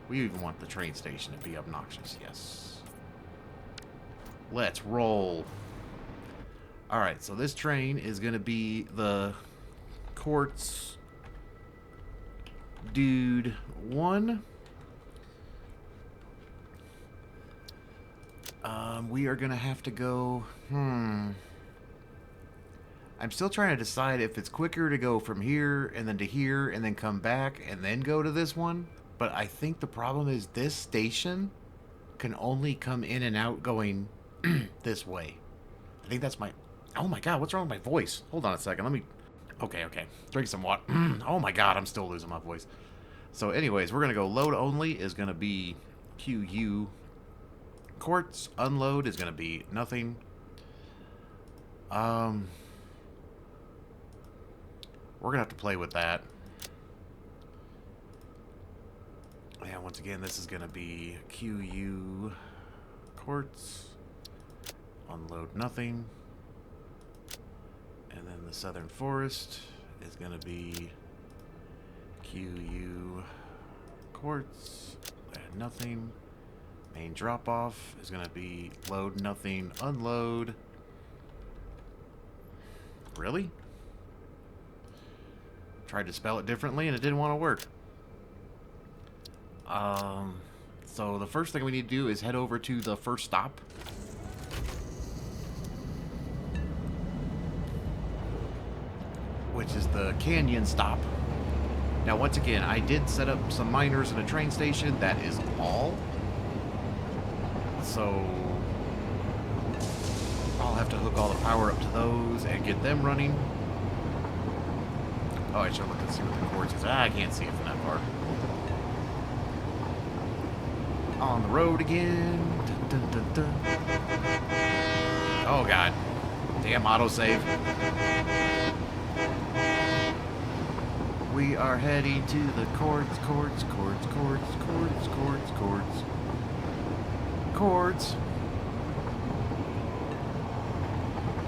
We even want the train station to be obnoxious, yes. Let's roll. Alright, so this train is going to be the Quartz Dude 1. We are going to have to go... I'm still trying to decide if it's quicker to go from here and then to here and then come back and then go to this one. But I think the problem is this station can only come in and out going this way. I think that's my... Oh my god, what's wrong with my voice? Hold on a second, let me... Okay. Drink some water. Oh my god, I'm still losing my voice. So anyways, we're going to go load only is going to be QU. Quartz unload is going to be nothing. We're going to have to play with that. And once again, this is going to be QU Quartz. Unload nothing. And then the Southern Forest is going to be QU Quartz. Add nothing. Main drop off is going to be load nothing, unload. Really? Tried to spell it differently and it didn't want to work. So the first thing we need to do is head over to the first stop. Which is the canyon stop. Now once again, I did set up some miners and a train station. That is all. So I'll have to hook all the power up to those and get them running. Oh, I should look and see what the quartz is. I can't see it from that far. On the road again. Dun, dun, dun, dun. Oh god. Damn autosave. We are heading to the quartz.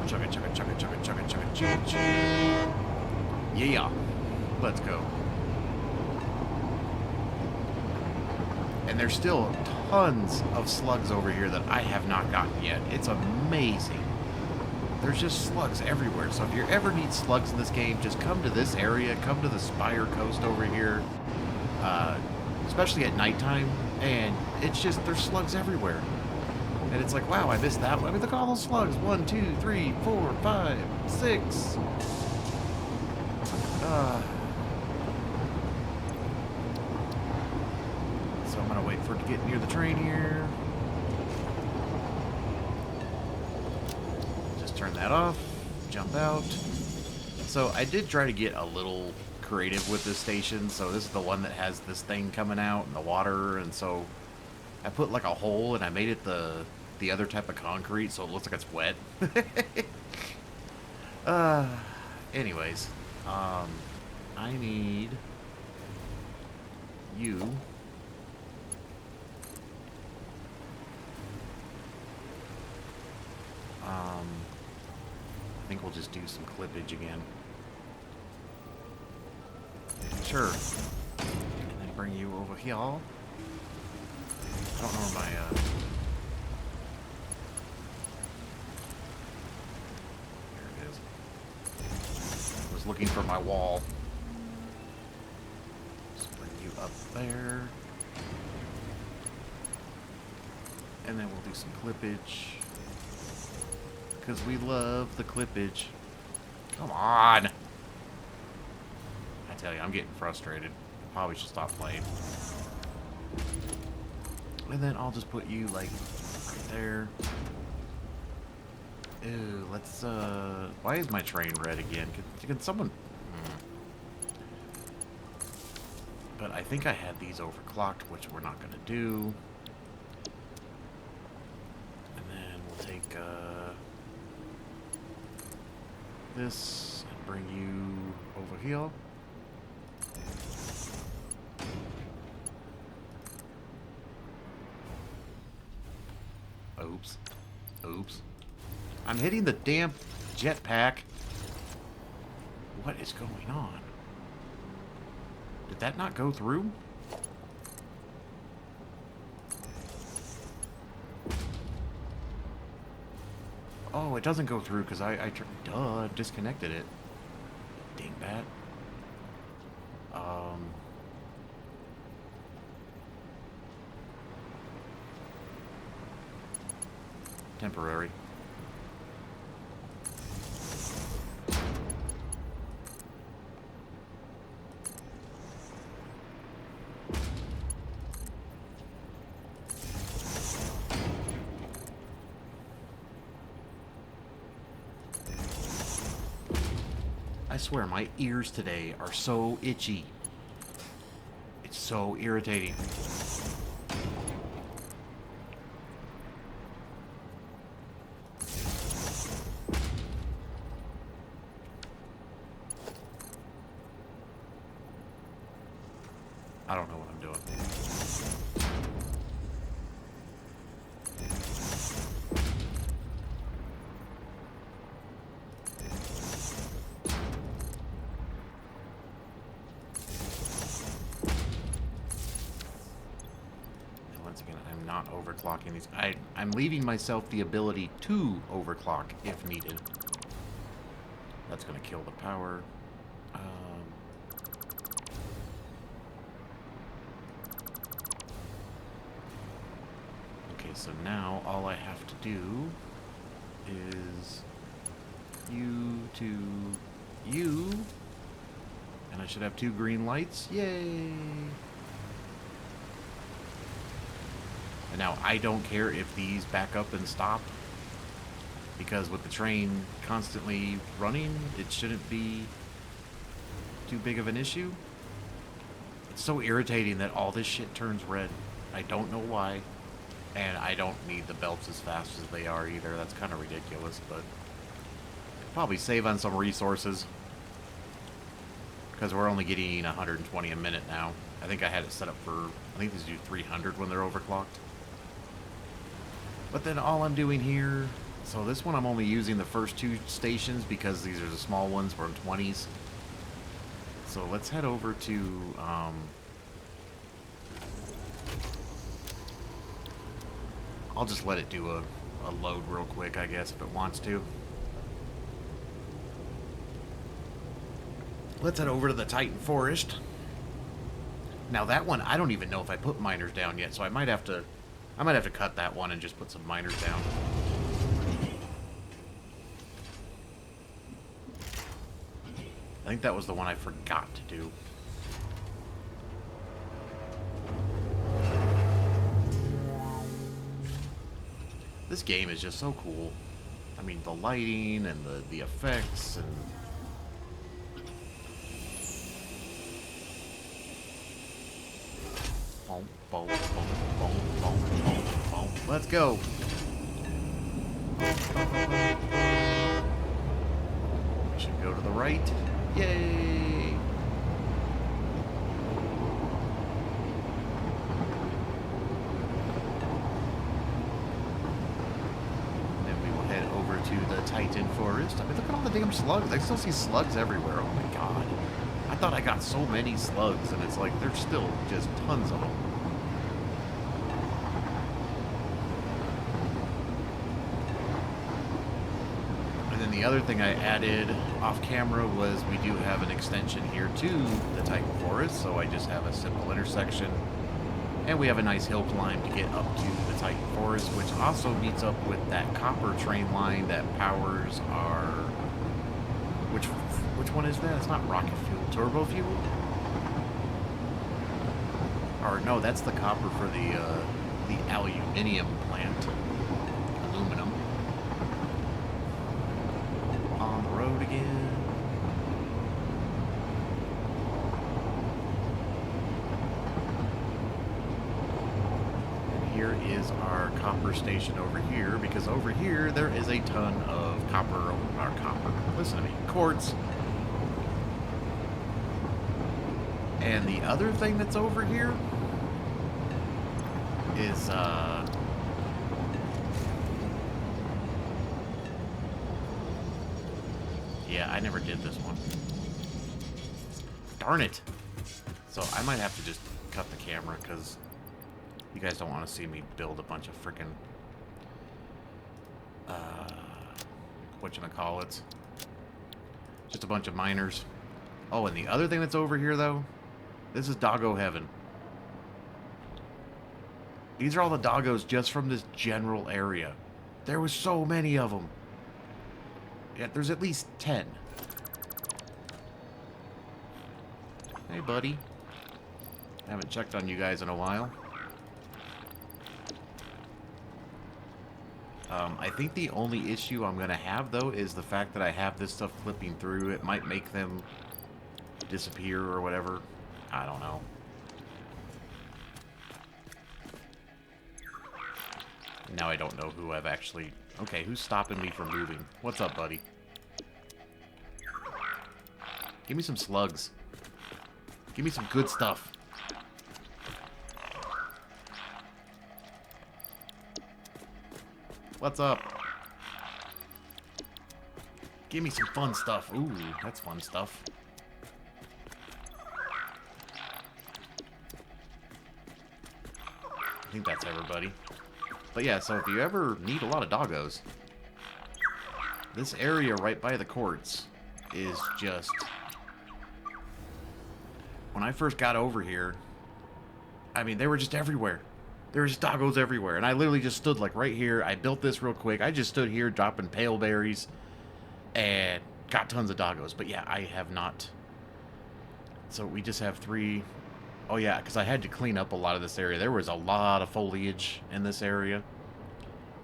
Chugga, chugga, chugga, chugga, chugga, chugga, chugga, chugga. Yeah. Let's go. And there's still tons of slugs over here that I have not gotten yet. It's amazing. There's just slugs everywhere. So if you ever need slugs in this game, just come to this area. Come to the Spire Coast over here. Especially at nighttime. And it's just, there's slugs everywhere. And it's like, wow, I missed that one. I mean, look at all those slugs. 1, 2, 3, 4, 5, 6. So I'm going to wait for it to get near the train here. Just turn that off. Jump out. So I did try to get a little creative with this station. So this is the one that has this thing coming out in the water. And so I put like a hole and I made it the other type of concrete so it looks like it's wet. Anyways, I need you. I think we'll just do some clippage again. Sure. And then bring you over here. I don't know where my, There it is. I was looking for my wall. Just bring you up there. And then we'll do some clippage. Because we love the clippage. Come on! I tell you, I'm getting frustrated. Probably should stop playing. And then I'll just put you, like, right there. Ew, let's, why is my train red again? Can someone... But I think I had these overclocked, which we're not going to do. And then we'll take, this and bring you over here. Oops. Oops. I'm hitting the damn jetpack. What is going on? Did that not go through? Oh, it doesn't go through because I disconnected it. Dingbat. Temporary. I swear my ears today are so itchy. It's so irritating. I don't know what I'm doing. And once again, I'm not overclocking these. I'm leaving myself the ability to overclock if needed. That's going to kill the power. Okay, so now all I have to do is you to you, and I should have 2 green lights. Yay! And now I don't care if these back up and stop, because with the train constantly running, it shouldn't be too big of an issue. It's so irritating that all this shit turns red. I don't know why. And I don't need the belts as fast as they are either. That's kind of ridiculous, but probably save on some resources. Because we're only getting 120 a minute now. I think I had it set up for, I think these do 300 when they're overclocked. But then all I'm doing here, so this one I'm only using the first 2 stations because these are the small ones for 20s. So let's head over to, I'll just let it do a load real quick, I guess, if it wants to. Let's head over to the Titan Forest. Now that one, I don't even know if I put miners down yet, so I might have to cut that one and just put some miners down. I think that was the one I forgot to do. This game is just so cool. I mean, the lighting and the effects and... Boom, boom, boom, boom, boom, boom, boom. Let's go. We should go to the right. Yay! To the Titan Forest. I mean, look at all the damn slugs. I still see slugs everywhere. Oh my god. I thought I got so many slugs, and it's like there's still just tons of them. And then the other thing I added off camera was we do have an extension here to the Titan Forest, so I just have a simple intersection. And we have a nice hill climb to get up to the Titan Forest, which also meets up with that copper train line that powers our... Which one is that? It's not rocket fuel. Turbo fuel? Or no, that's the copper for the aluminium plant. Aluminum. On the road again. Here is our copper station over here, because over here there is a ton of listen to me, quartz. And the other thing that's over here is, yeah, I never did this one. Darn it. So I might have to just cut the camera, because you guys don't want to see me build a bunch of frickin' whatchamacallits. Just a bunch of miners. Oh, and the other thing that's over here, though, this is Doggo Heaven. These are all the doggos just from this general area. There was so many of them. Yeah, there's at least 10. Hey, buddy. Haven't checked on you guys in a while. I think the only issue I'm going to have, though, is the fact that I have this stuff flipping through. It might make them disappear or whatever. I don't know. Now I don't know who I've actually... Okay, who's stopping me from moving? What's up, buddy? Give me some slugs. Give me some good stuff. What's up? Give me some fun stuff. Ooh, that's fun stuff. I think that's everybody. But yeah, so if you ever need a lot of doggos, this area right by the Quartz is just... When I first got over here, I mean, they were just everywhere. There was doggos everywhere, and I literally just stood like right here. I built this real quick. I just stood here dropping pale berries and got tons of doggos. But yeah, I have not. So we just have 3. Oh yeah, because I had to clean up a lot of this area. There was a lot of foliage in this area.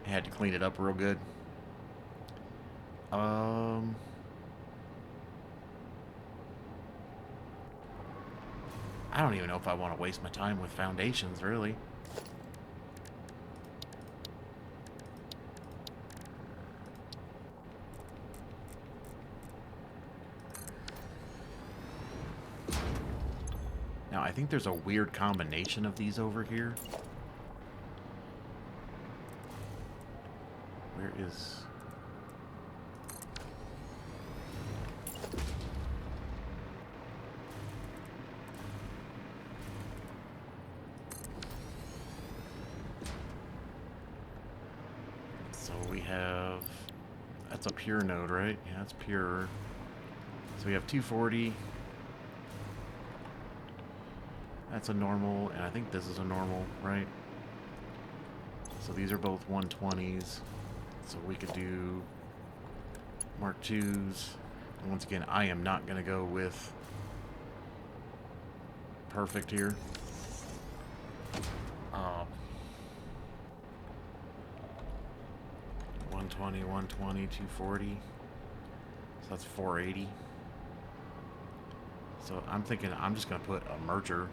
I had to clean it up real good. I don't even know if I want to waste my time with foundations, really. Now, I think there's a weird combination of these over here. Where is... So we have, that's a pure node, right? Yeah, that's pure. So we have 240. That's a normal, and I think this is a normal, right? So these are both 120s. So we could do Mark IIs. And once again, I am not going to go with perfect here. 120, 120, 240. So that's 480. So I'm thinking I'm just going to put a merger.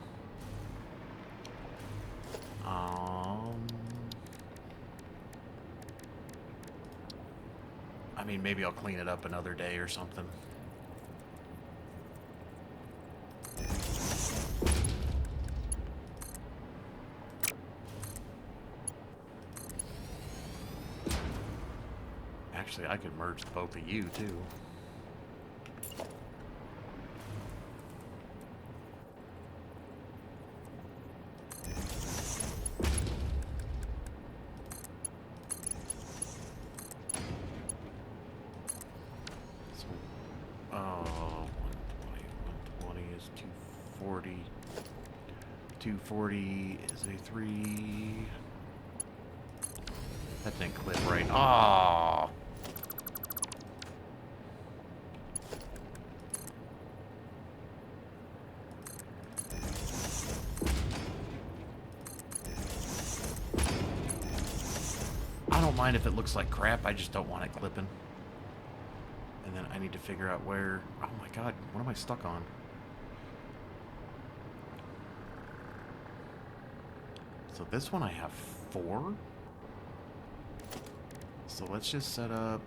I mean, maybe I'll clean it up another day or something. Actually, I could merge both of you, too. So, 120 is 240. 240 is a 3. That didn't clip right. Oh. I don't mind if it looks like crap, I just don't want it clipping. And then I need to figure out where... Oh my god, what am I stuck on? So this one I have 4. So let's just set up...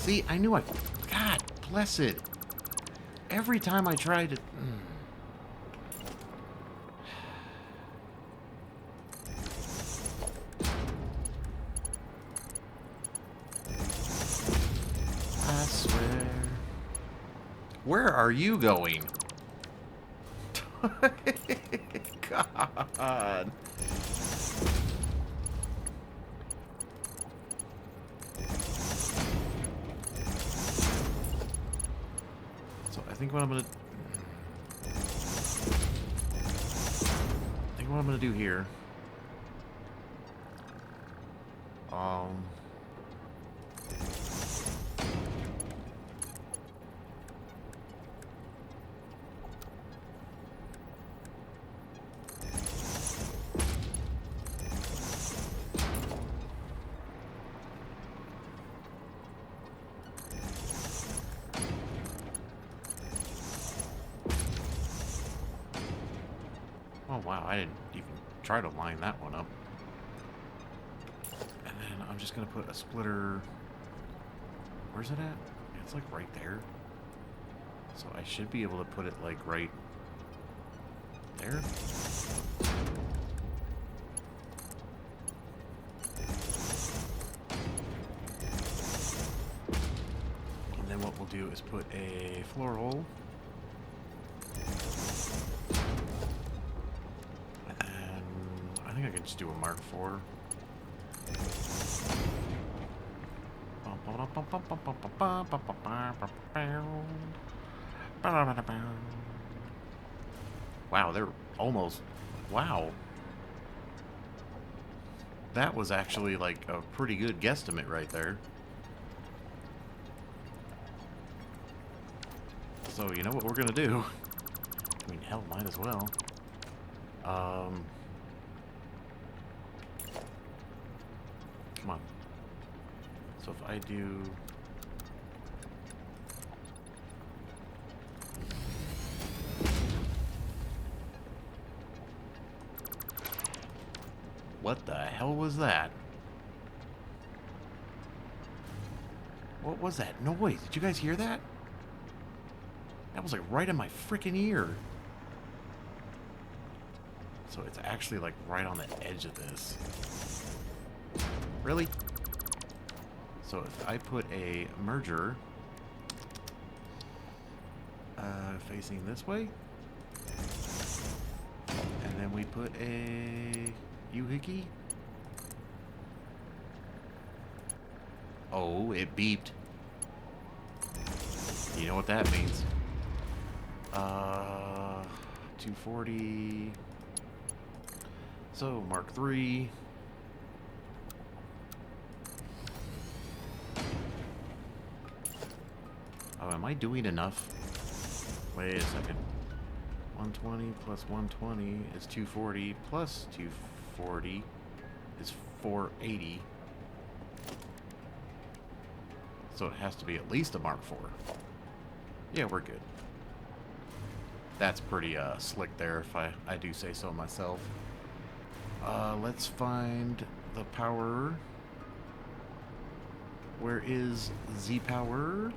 See, I knew I... God bless it. Every time I tried to... I swear. Where are you going? God. I think what I'm gonna do here. Oh wow, I didn't even try to line that one up. And then I'm just gonna put a splitter. Where's it at? It's like right there. So I should be able to put it like right there. And then what we'll do is put a floor hole. I think I can just do a Mark IV. Wow, they're almost... Wow. That was actually like a pretty good guesstimate right there. So, you know what we're gonna do? I mean, hell, might as well. Come on. So if I do... What the hell was that? What was that noise? Did you guys hear that? That was like right in my freaking ear. So it's actually like right on the edge of this. Really? So if I put a merger facing this way, and then we put a Uhickey. Oh, it beeped. You know what that means. 240. So, Mark III. Oh, am I doing enough? Wait a second. 120 plus 120 is 240 plus 240 is 480. So it has to be at least a Mark IV. Yeah, we're good. That's pretty slick there, if I do say so myself. Let's find the power. Where is Z power?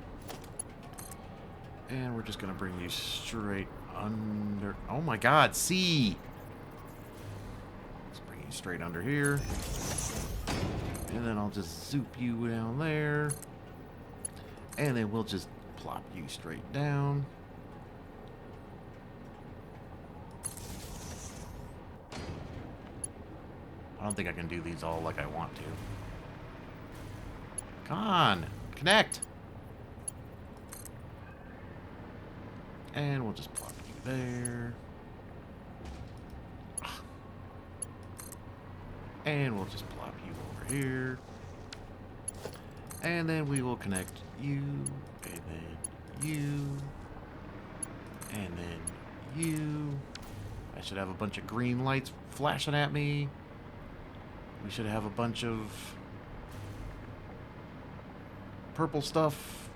And we're just gonna bring you straight under. Oh my God, C! Let's bring you straight under here. And then I'll just zoop you down there. And then we'll just plop you straight down. I don't think I can do these all like I want to. Come on, connect! And we'll just plop you there. And we'll just plop you over here. And then we will connect you, and then you, and then you. I should have a bunch of green lights flashing at me. We should have a bunch of purple stuff.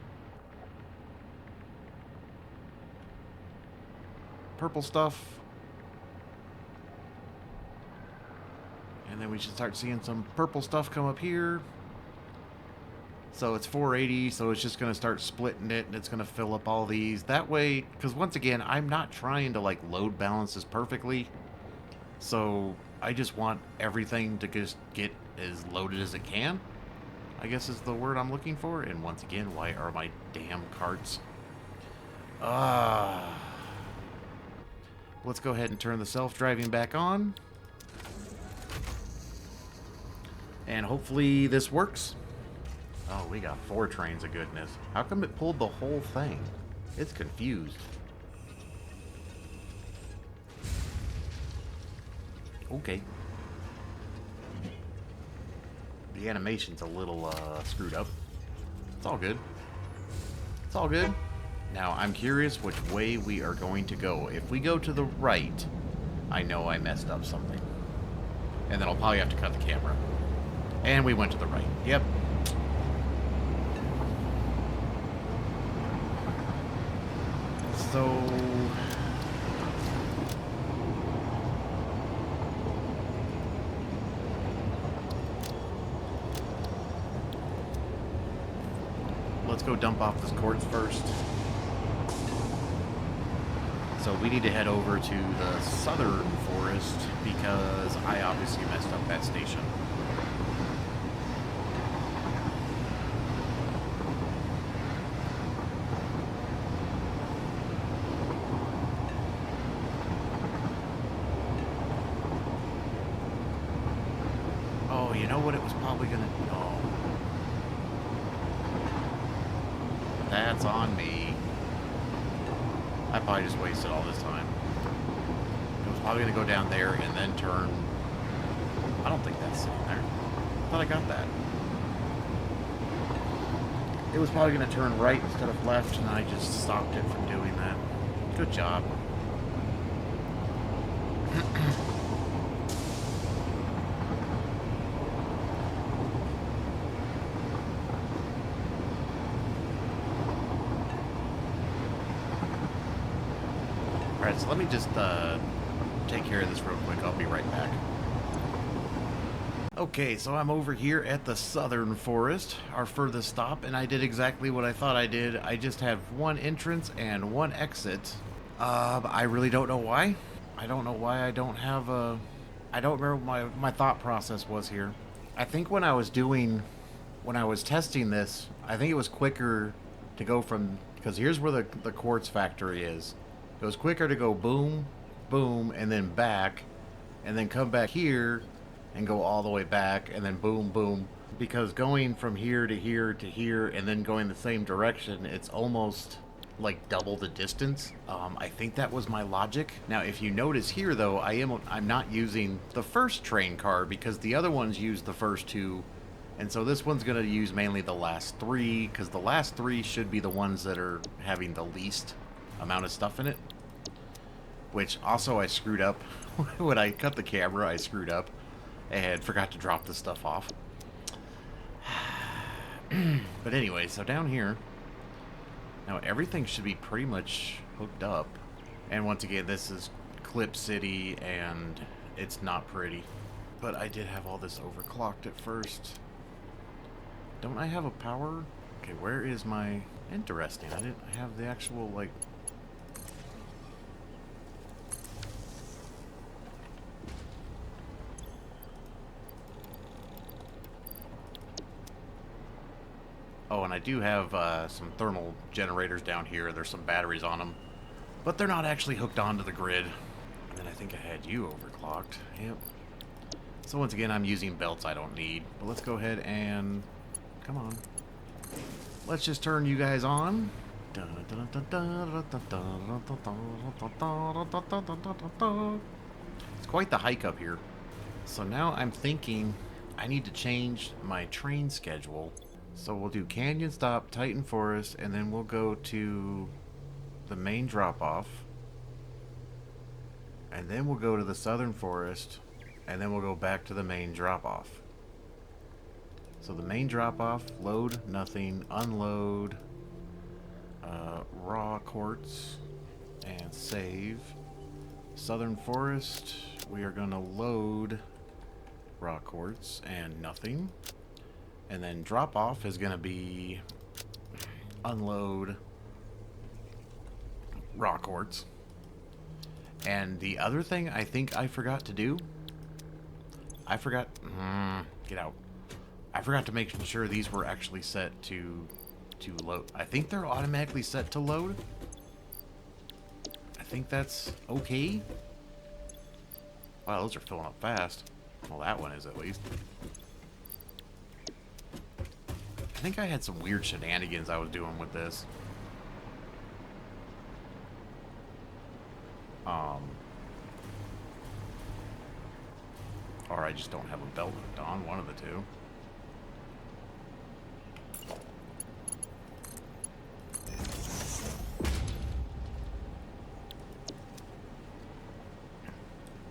Purple stuff. And then we should start seeing some purple stuff come up here. So it's 480, so it's just going to start splitting it, and it's going to fill up all these. That way, because once again, I'm not trying to, like, load balance this perfectly. So I just want everything to just get as loaded as it can, I guess is the word I'm looking for. And once again, why are my damn carts? Let's go ahead and turn the self-driving back on. And hopefully this works. Oh, we got 4 trains of goodness. How come it pulled the whole thing? It's confused. Okay. The animation's a little screwed up. It's all good. It's all good. Now, I'm curious which way we are going to go. If we go to the right, I know I messed up something. And then I'll probably have to cut the camera. And we went to the right. Yep. So let's go dump off this quartz first. So we need to head over to the southern forest because I obviously messed up that station. You know what it was probably gonna... Oh. That's on me. I probably just wasted all this time. It was probably gonna go down there and then turn... I don't think that's sitting there. I thought I got that. It was probably gonna turn right instead of left, and I just stopped it from doing that. Good job. Alright, so let me just take care of this real quick. I'll be right back. Okay, so I'm over here at the southern forest, our furthest stop, and I did exactly what I thought I did. I just have one entrance and one exit. I really don't know why. I don't know why I don't have a... I don't remember what my thought process was here. I think when I was testing this, I think it was quicker to go from... Because here's where the quartz factory is. It was quicker to go boom, boom, and then back, and then come back here and go all the way back, and then boom, boom. Because going from here to here to here, and then going the same direction, it's almost like double the distance. I think that was my logic. Now, if you notice here, though, I'm not using the first train car because the other ones use the first two, and so this one's going to use mainly the last three because the last three should be the ones that are having the least amount of stuff in it. Which also I screwed up when I cut the camera. I screwed up and forgot to drop the stuff off. But anyway, so down here, now everything should be pretty much hooked up. And once again, this is Clip City, and it's not pretty. But I did have all this overclocked at first. Don't I have a power? Okay, where is my... Interesting, I didn't have the actual, like... Oh, and I do have some thermal generators down here. There's some batteries on them. But they're not actually hooked onto the grid. And then I think I had you overclocked. Yep. So once again, I'm using belts I don't need. But let's go ahead and... Come on. Let's just turn you guys on. It's quite the hike up here. So now I'm thinking I need to change my train schedule. So we'll do Canyon Stop, Titan Forest, and then we'll go to the main drop-off. And then we'll go to the Southern Forest, and then we'll go back to the main drop-off. So the main drop-off, load, nothing, unload, raw quartz, and save. Southern Forest, we are going to load raw quartz and nothing. And then drop off is going to be unload raw quartz. And the other thing I think I forgot to do, get out. I forgot to make sure these were actually set to load. I think they're automatically set to load. I think that's okay. Wow, those are filling up fast. Well, that one is at least. I think I had some weird shenanigans I was doing with this. Or I just don't have a belt hooked on, one of the two.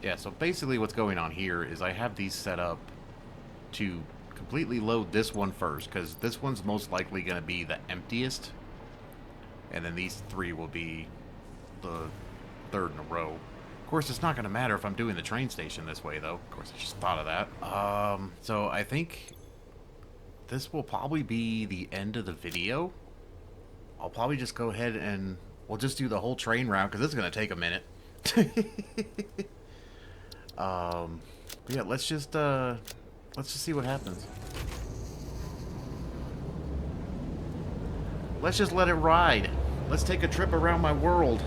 Yeah, so basically what's going on here is I have these set up to completely load this one first, because this one's most likely going to be the emptiest, and then these three will be the third in a row. Of course, it's not going to matter if I'm doing the train station this way, though. Of course, I just thought of that. So I think this will probably be the end of the video. I'll probably just go ahead and we'll just do the whole train route, because this is going to take a minute. Yeah, let's just see what happens. Let's just let it ride. Let's take a trip around my world.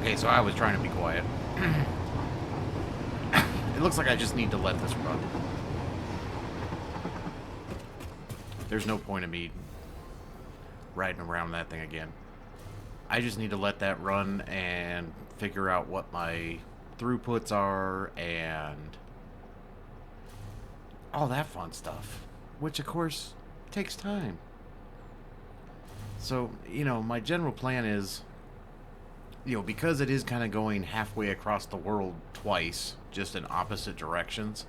Okay, so I was trying to be quiet. It looks like I just need to let this run. There's no point in me riding around that thing again. I just need to let that run and figure out what my throughputs are and all that fun stuff, which of course takes time. So, you know, my general plan is, you know, because it is kind of going halfway across the world twice, just in opposite directions,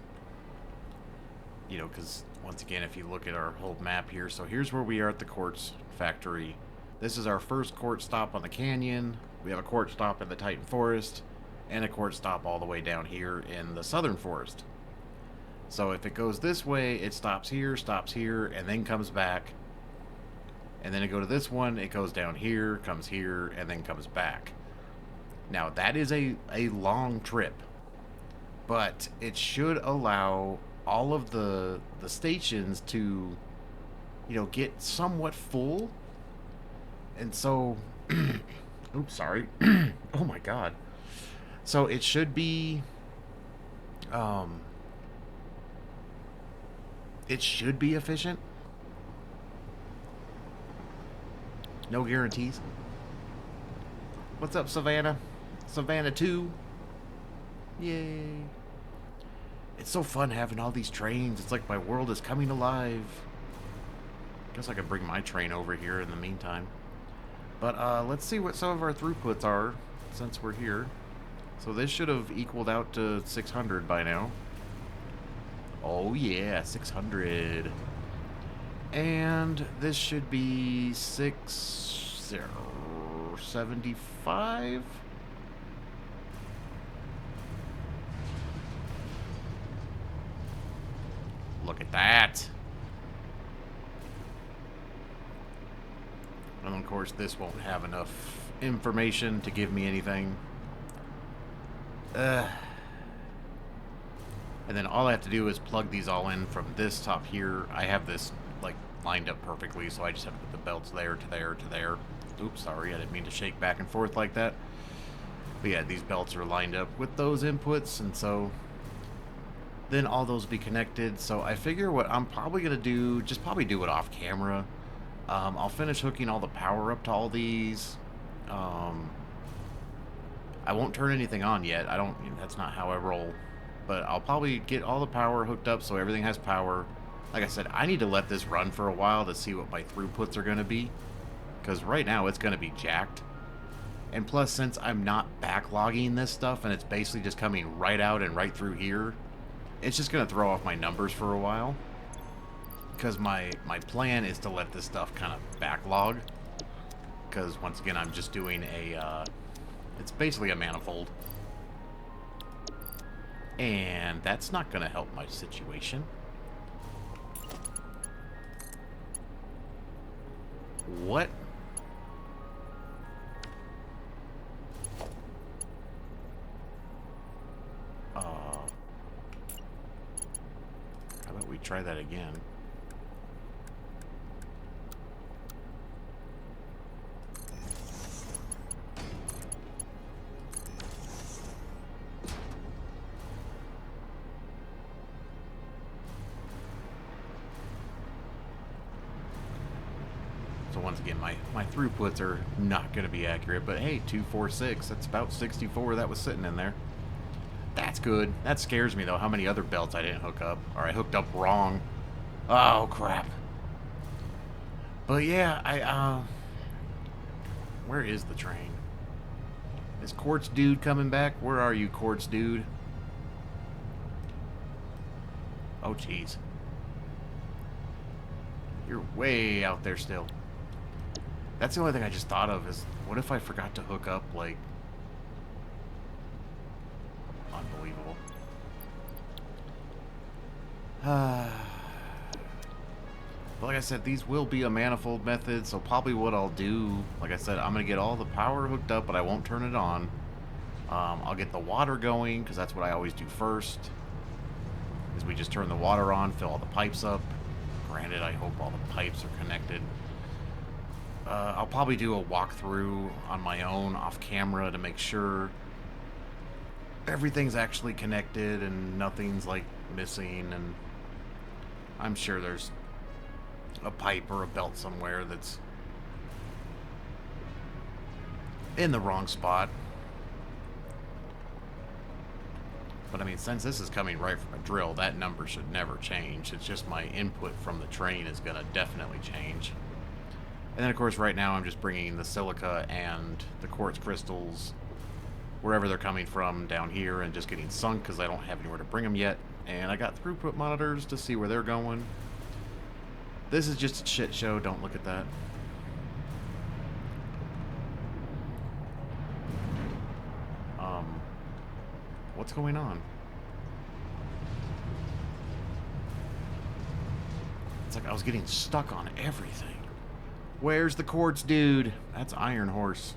you know, because once again, if you look at our whole map here, so here's where we are at the Quartz factory. This is our first Quartz stop on the canyon. We have a Quartz stop in the Titan Forest, and a Quartz stop all the way down here in the Southern Forest. So if it goes this way, it stops here, and then comes back. And then it go to this one, it goes down here, comes here, and then comes back. Now, that is a long trip, but it should allow all of the stations to, you know, get somewhat full. And so, oops, sorry. Oh my God. So it should be, efficient. No guarantees. What's up, Savannah? Savannah 2. Yay. It's so fun having all these trains. It's like my world is coming alive. Guess I could bring my train over here in the meantime. But let's see what some of our throughputs are since we're here. So this should have equaled out to 600 by now. Oh yeah, 600. And this should be 675. Look at that. And of course, this won't have enough information to give me anything. And then all I have to do is plug these all in from this top here. I have this like lined up perfectly, so I just have to put the belts there to there to there. Oops, sorry, I didn't mean to shake back and forth like that. But yeah, these belts are lined up with those inputs, and so then all those will be connected. So I figure what I'm probably gonna do, just probably do it off camera. I'll finish hooking all the power up to all these. I won't turn anything on yet. I don't, that's not how I roll. But I'll probably get all the power hooked up so everything has power. Like I said, I need to let this run for a while to see what my throughputs are going to be. Because right now it's going to be jacked. And plus, since I'm not backlogging this stuff and it's basically just coming right out and right through here, it's just going to throw off my numbers for a while. Because my plan is to let this stuff kind of backlog. Because once again, I'm just doing a, it's basically a manifold. And that's not going to help my situation. What? How about we try that again? So once again, my throughputs are not going to be accurate, but hey, 246, that's about 64 that was sitting in there. That's good. That scares me, though, how many other belts I didn't hook up, or I hooked up wrong. Oh, crap. But yeah, where is the train? Is Quartz Dude coming back? Where are you, Quartz Dude? Oh, jeez. You're way out there still. That's the only thing I just thought of is, what if I forgot to hook up, like... Unbelievable. But like I said, these will be a manifold method, so probably what I'll do, like I said, I'm going to get all the power hooked up, but I won't turn it on. I'll get the water going, because that's what I always do first. Is we just turn the water on, fill all the pipes up. Granted, I hope all the pipes are connected. I'll probably do a walkthrough on my own off camera to make sure everything's actually connected and nothing's like missing, and I'm sure there's a pipe or a belt somewhere that's in the wrong spot. But I mean, since this is coming right from a drill, that number should never change. It's just my input from the train is going to definitely change. And then, of course, right now I'm just bringing the silica and the quartz crystals wherever they're coming from down here and just getting sunk because I don't have anywhere to bring them yet. And I got throughput monitors to see where they're going. This is just a shit show. Don't look at that. What's going on? It's like I was getting stuck on everything. Where's the quartz dude? That's Iron Horse.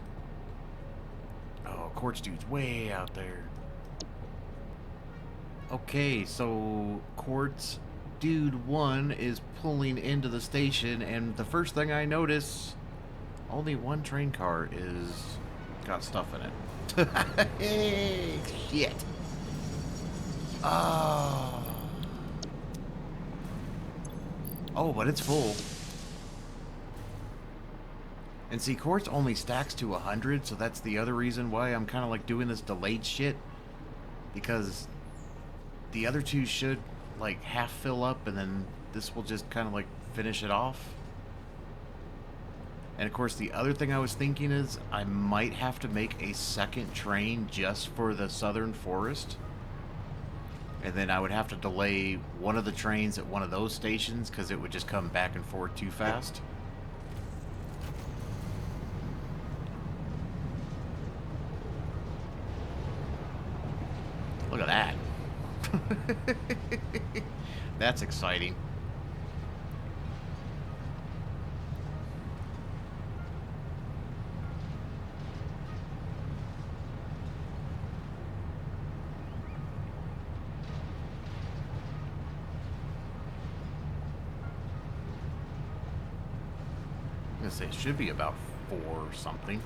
Oh, quartz dude's way out there. Okay, so quartz dude 1 is pulling into the station, and the first thing I notice, only one train car is got stuff in it. Hey, shit. Oh. Oh, but it's full. And see, quartz only stacks to 100, so that's the other reason why I'm kind of like doing this delayed shit. Because the other two should like half fill up, and then this will just kind of like finish it off. And of course, the other thing I was thinking is I might have to make a second train just for the southern forest. And then I would have to delay one of the trains at one of those stations because it would just come back and forth too fast. Look at that. That's exciting. I'm gonna say it should be about 4 or something.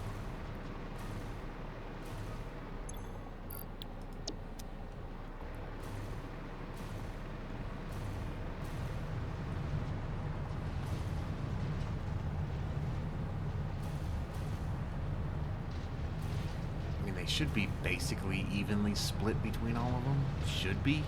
I mean, they should be basically evenly split between all of them. Should be.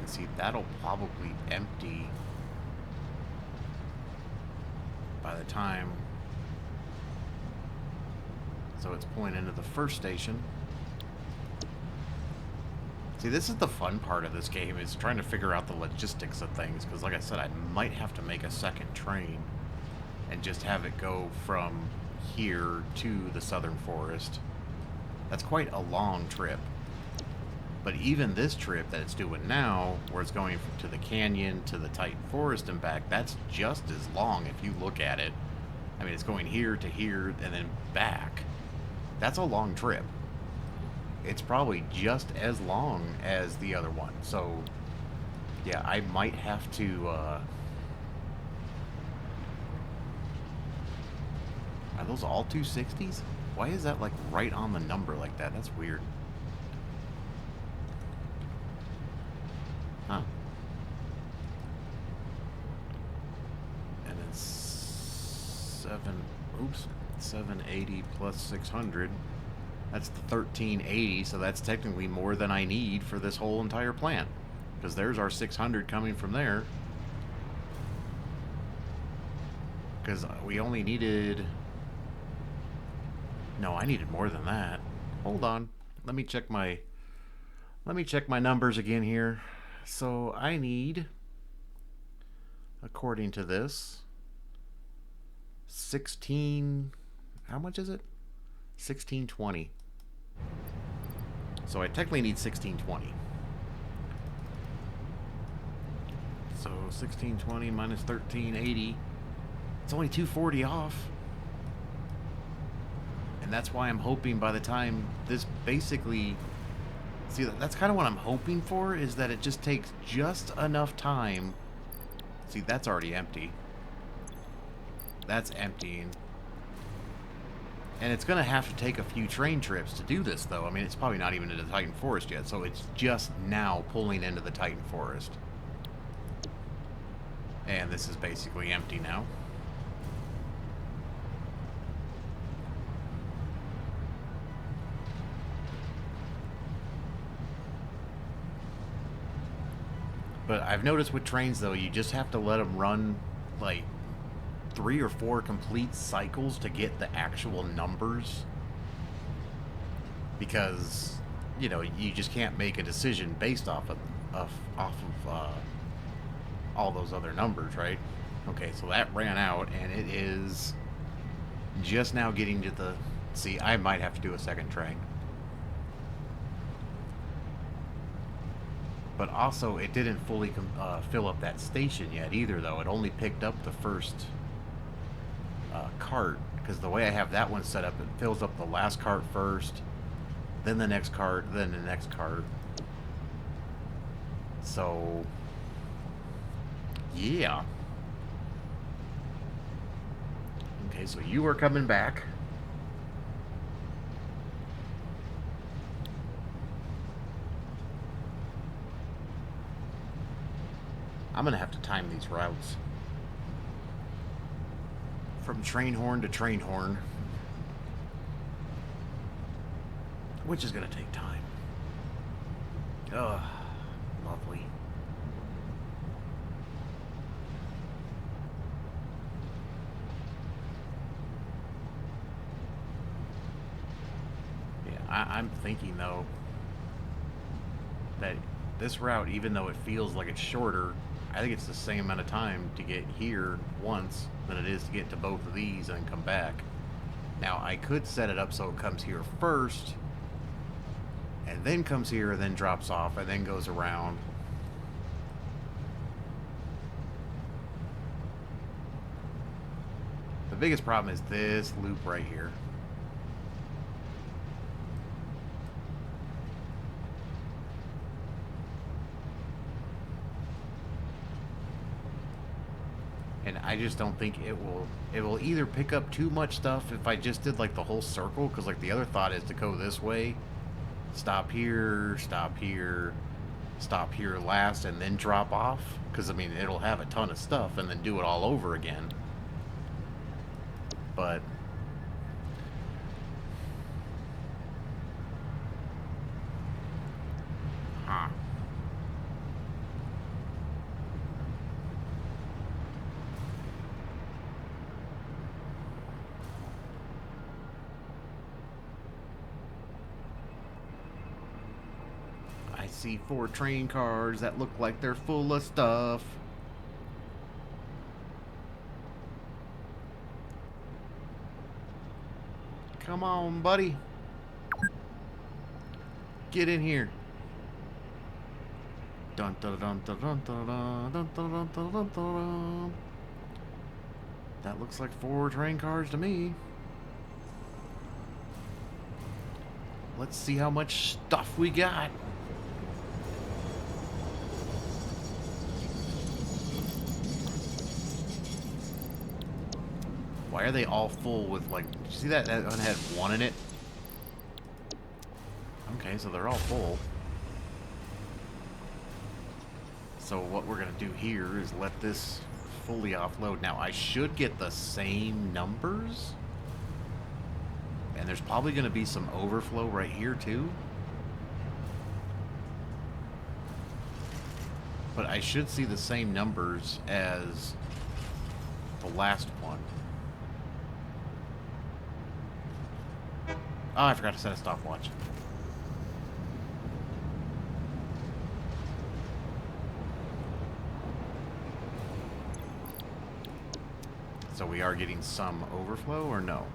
See, that'll probably empty by the time. So it's pulling into the first station. See, this is the fun part of this game, is trying to figure out the logistics of things. Because like I said, I might have to make a second train and just have it go from here to the southern forest. That's quite a long trip. But even this trip that it's doing now, where it's going to the canyon, to the Titan Forest and back, that's just as long if you look at it. I mean, it's going here to here and then back. That's a long trip. It's probably just as long as the other one. So, yeah, I might have to... Are those all 260s? Why is that, like, right on the number like that? That's weird. Huh. And it's 780 plus 600. That's the 1380, so that's technically more than I need for this whole entire plant. Because there's our 600 coming from there. Because we only needed... No, I needed more than that. Hold on. Let me check my numbers again here. So I need, according to this, 16... How much is it? 1620. So I technically need 1620. So 1620 minus 1380. It's only 240 off. And that's why I'm hoping by the time this basically... See, that's kind of what I'm hoping for, is that it just takes just enough time. See, that's already empty. That's emptying. And it's going to have to take a few train trips to do this, though. I mean, it's probably not even into the Titan Forest yet, so it's just now pulling into the Titan Forest. And this is basically empty now. But I've noticed with trains, though, you just have to let them run, like, 3 or 4 complete cycles to get the actual numbers. Because, you know, you just can't make a decision based off of all those other numbers, right? Okay, so that ran out, and it is just now getting to the... See, I might have to do a second train. But also, it didn't fully fill up that station yet either, though. It only picked up the first cart, because the way I have that one set up, it fills up the last cart first, then the next cart, then the next cart. So, yeah. Okay, so you are coming back. I'm going to have to time these routes. From train horn to train horn. Which is going to take time. Ugh, lovely. Yeah, I'm thinking, though, that this route, even though it feels like it's shorter, I think it's the same amount of time to get here once than it is to get to both of these and come back. Now, I could set it up so it comes here first, and then comes here, and then drops off, and then goes around. The biggest problem is this loop right here. And I just don't think it will either pick up too much stuff if I just did like the whole circle, because like the other thought is to go this way, stop here, stop here, stop here last, and then drop off, because I mean it'll have a ton of stuff, and then do it all over again. But I see 4 train cars that look like they're full of stuff. Come on, buddy. Get in here. Dun dun dun dun dun dun dun dun dun dun dun dun. That looks like 4 train cars to me. Let's see how much stuff we got. Why are they all full with, like, did you see that? That one had 1 in it? Okay, so they're all full. So what we're going to do here is let this fully offload. Now, I should get the same numbers. And there's probably going to be some overflow right here, too. But I should see the same numbers as the last one. Oh, I forgot to set a stopwatch. So we are getting some overflow, or no?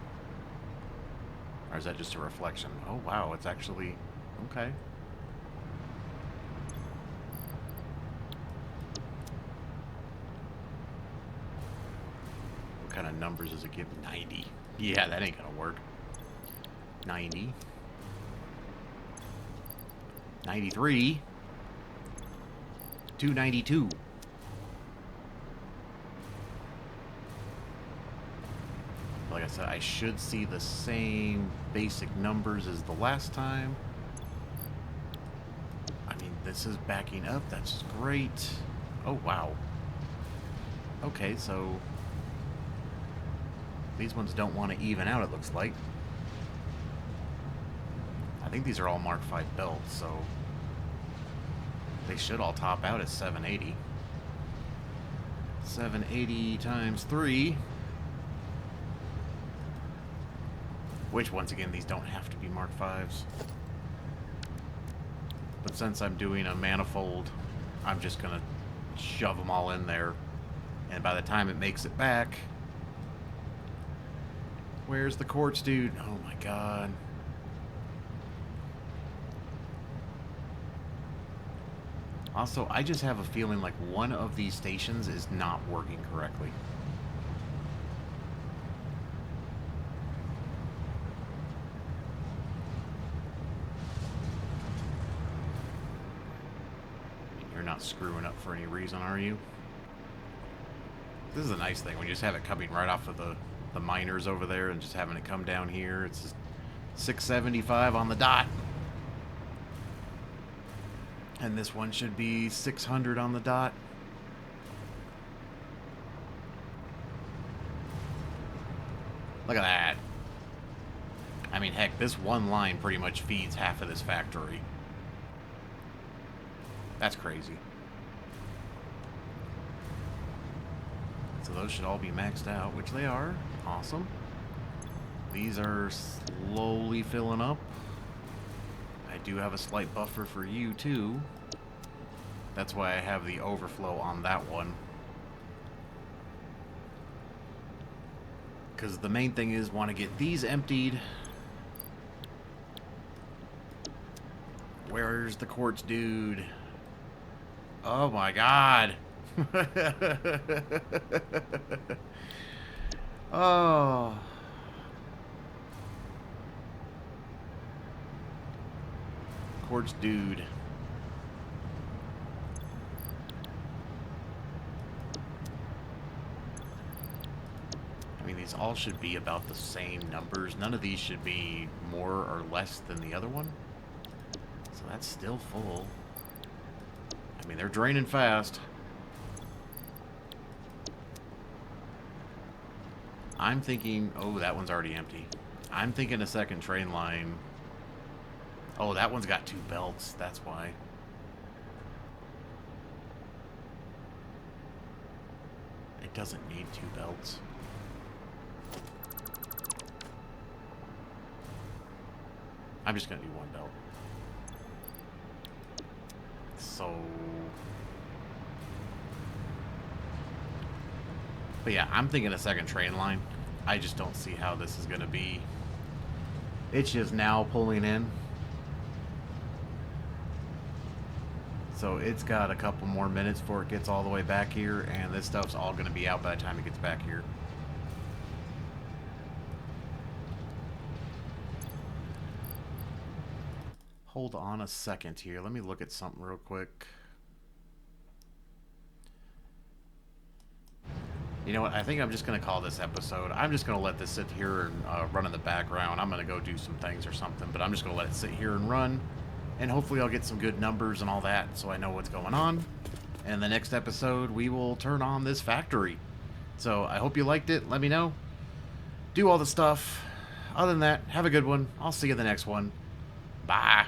Or is that just a reflection? Oh, wow, it's actually... Okay. What kind of numbers does it give? 90. Yeah, that ain't gonna work. 90. 93. 292. Like I said, I should see the same basic numbers as the last time. I mean, this is backing up. That's great. Oh, wow. Okay, so these ones don't want to even out, it looks like. I think these are all Mark V belts, so they should all top out at 780. 780 times 3. Which, once again, these don't have to be Mark Vs. But since I'm doing a manifold, I'm just going to shove them all in there. And by the time it makes it back... Where's the Quartz dude? Oh my god. Also, I just have a feeling like one of these stations is not working correctly. You're not screwing up for any reason, are you? This is a nice thing when you just have it coming right off of the miners over there and just having it come down here. It's just 675 on the dot. And this one should be 600 on the dot. Look at that. I mean, heck, this one line pretty much feeds half of this factory. That's crazy. So those should all be maxed out, which they are. Awesome. These are slowly filling up. I do have a slight buffer for you, too. That's why I have the overflow on that one. Because the main thing is, want to get these emptied. Where's the Quartz dude? Oh my god. Oh. Quartz dude. I mean, these all should be about the same numbers. None of these should be more or less than the other one. So that's still full. I mean, they're draining fast. I'm thinking... Oh, that one's already empty. I'm thinking a second train line. Oh, that one's got 2 belts. That's why. It doesn't need 2 belts. I'm just going to do 1 belt. So... But yeah, I'm thinking a second train line. I just don't see how this is going to be. It's just now pulling in. So it's got a couple more minutes before it gets all the way back here, and this stuff's all going to be out by the time it gets back here. Hold on a second here. Let me look at something real quick. You know what? I think I'm just going to call this episode. I'm just going to let this sit here and run in the background. I'm going to go do some things or something, but I'm just going to let it sit here and run. And hopefully I'll get some good numbers and all that so I know what's going on. And the next episode, we will turn on this factory. So I hope you liked it. Let me know. Do all the stuff. Other than that, have a good one. I'll see you in the next one. Bye.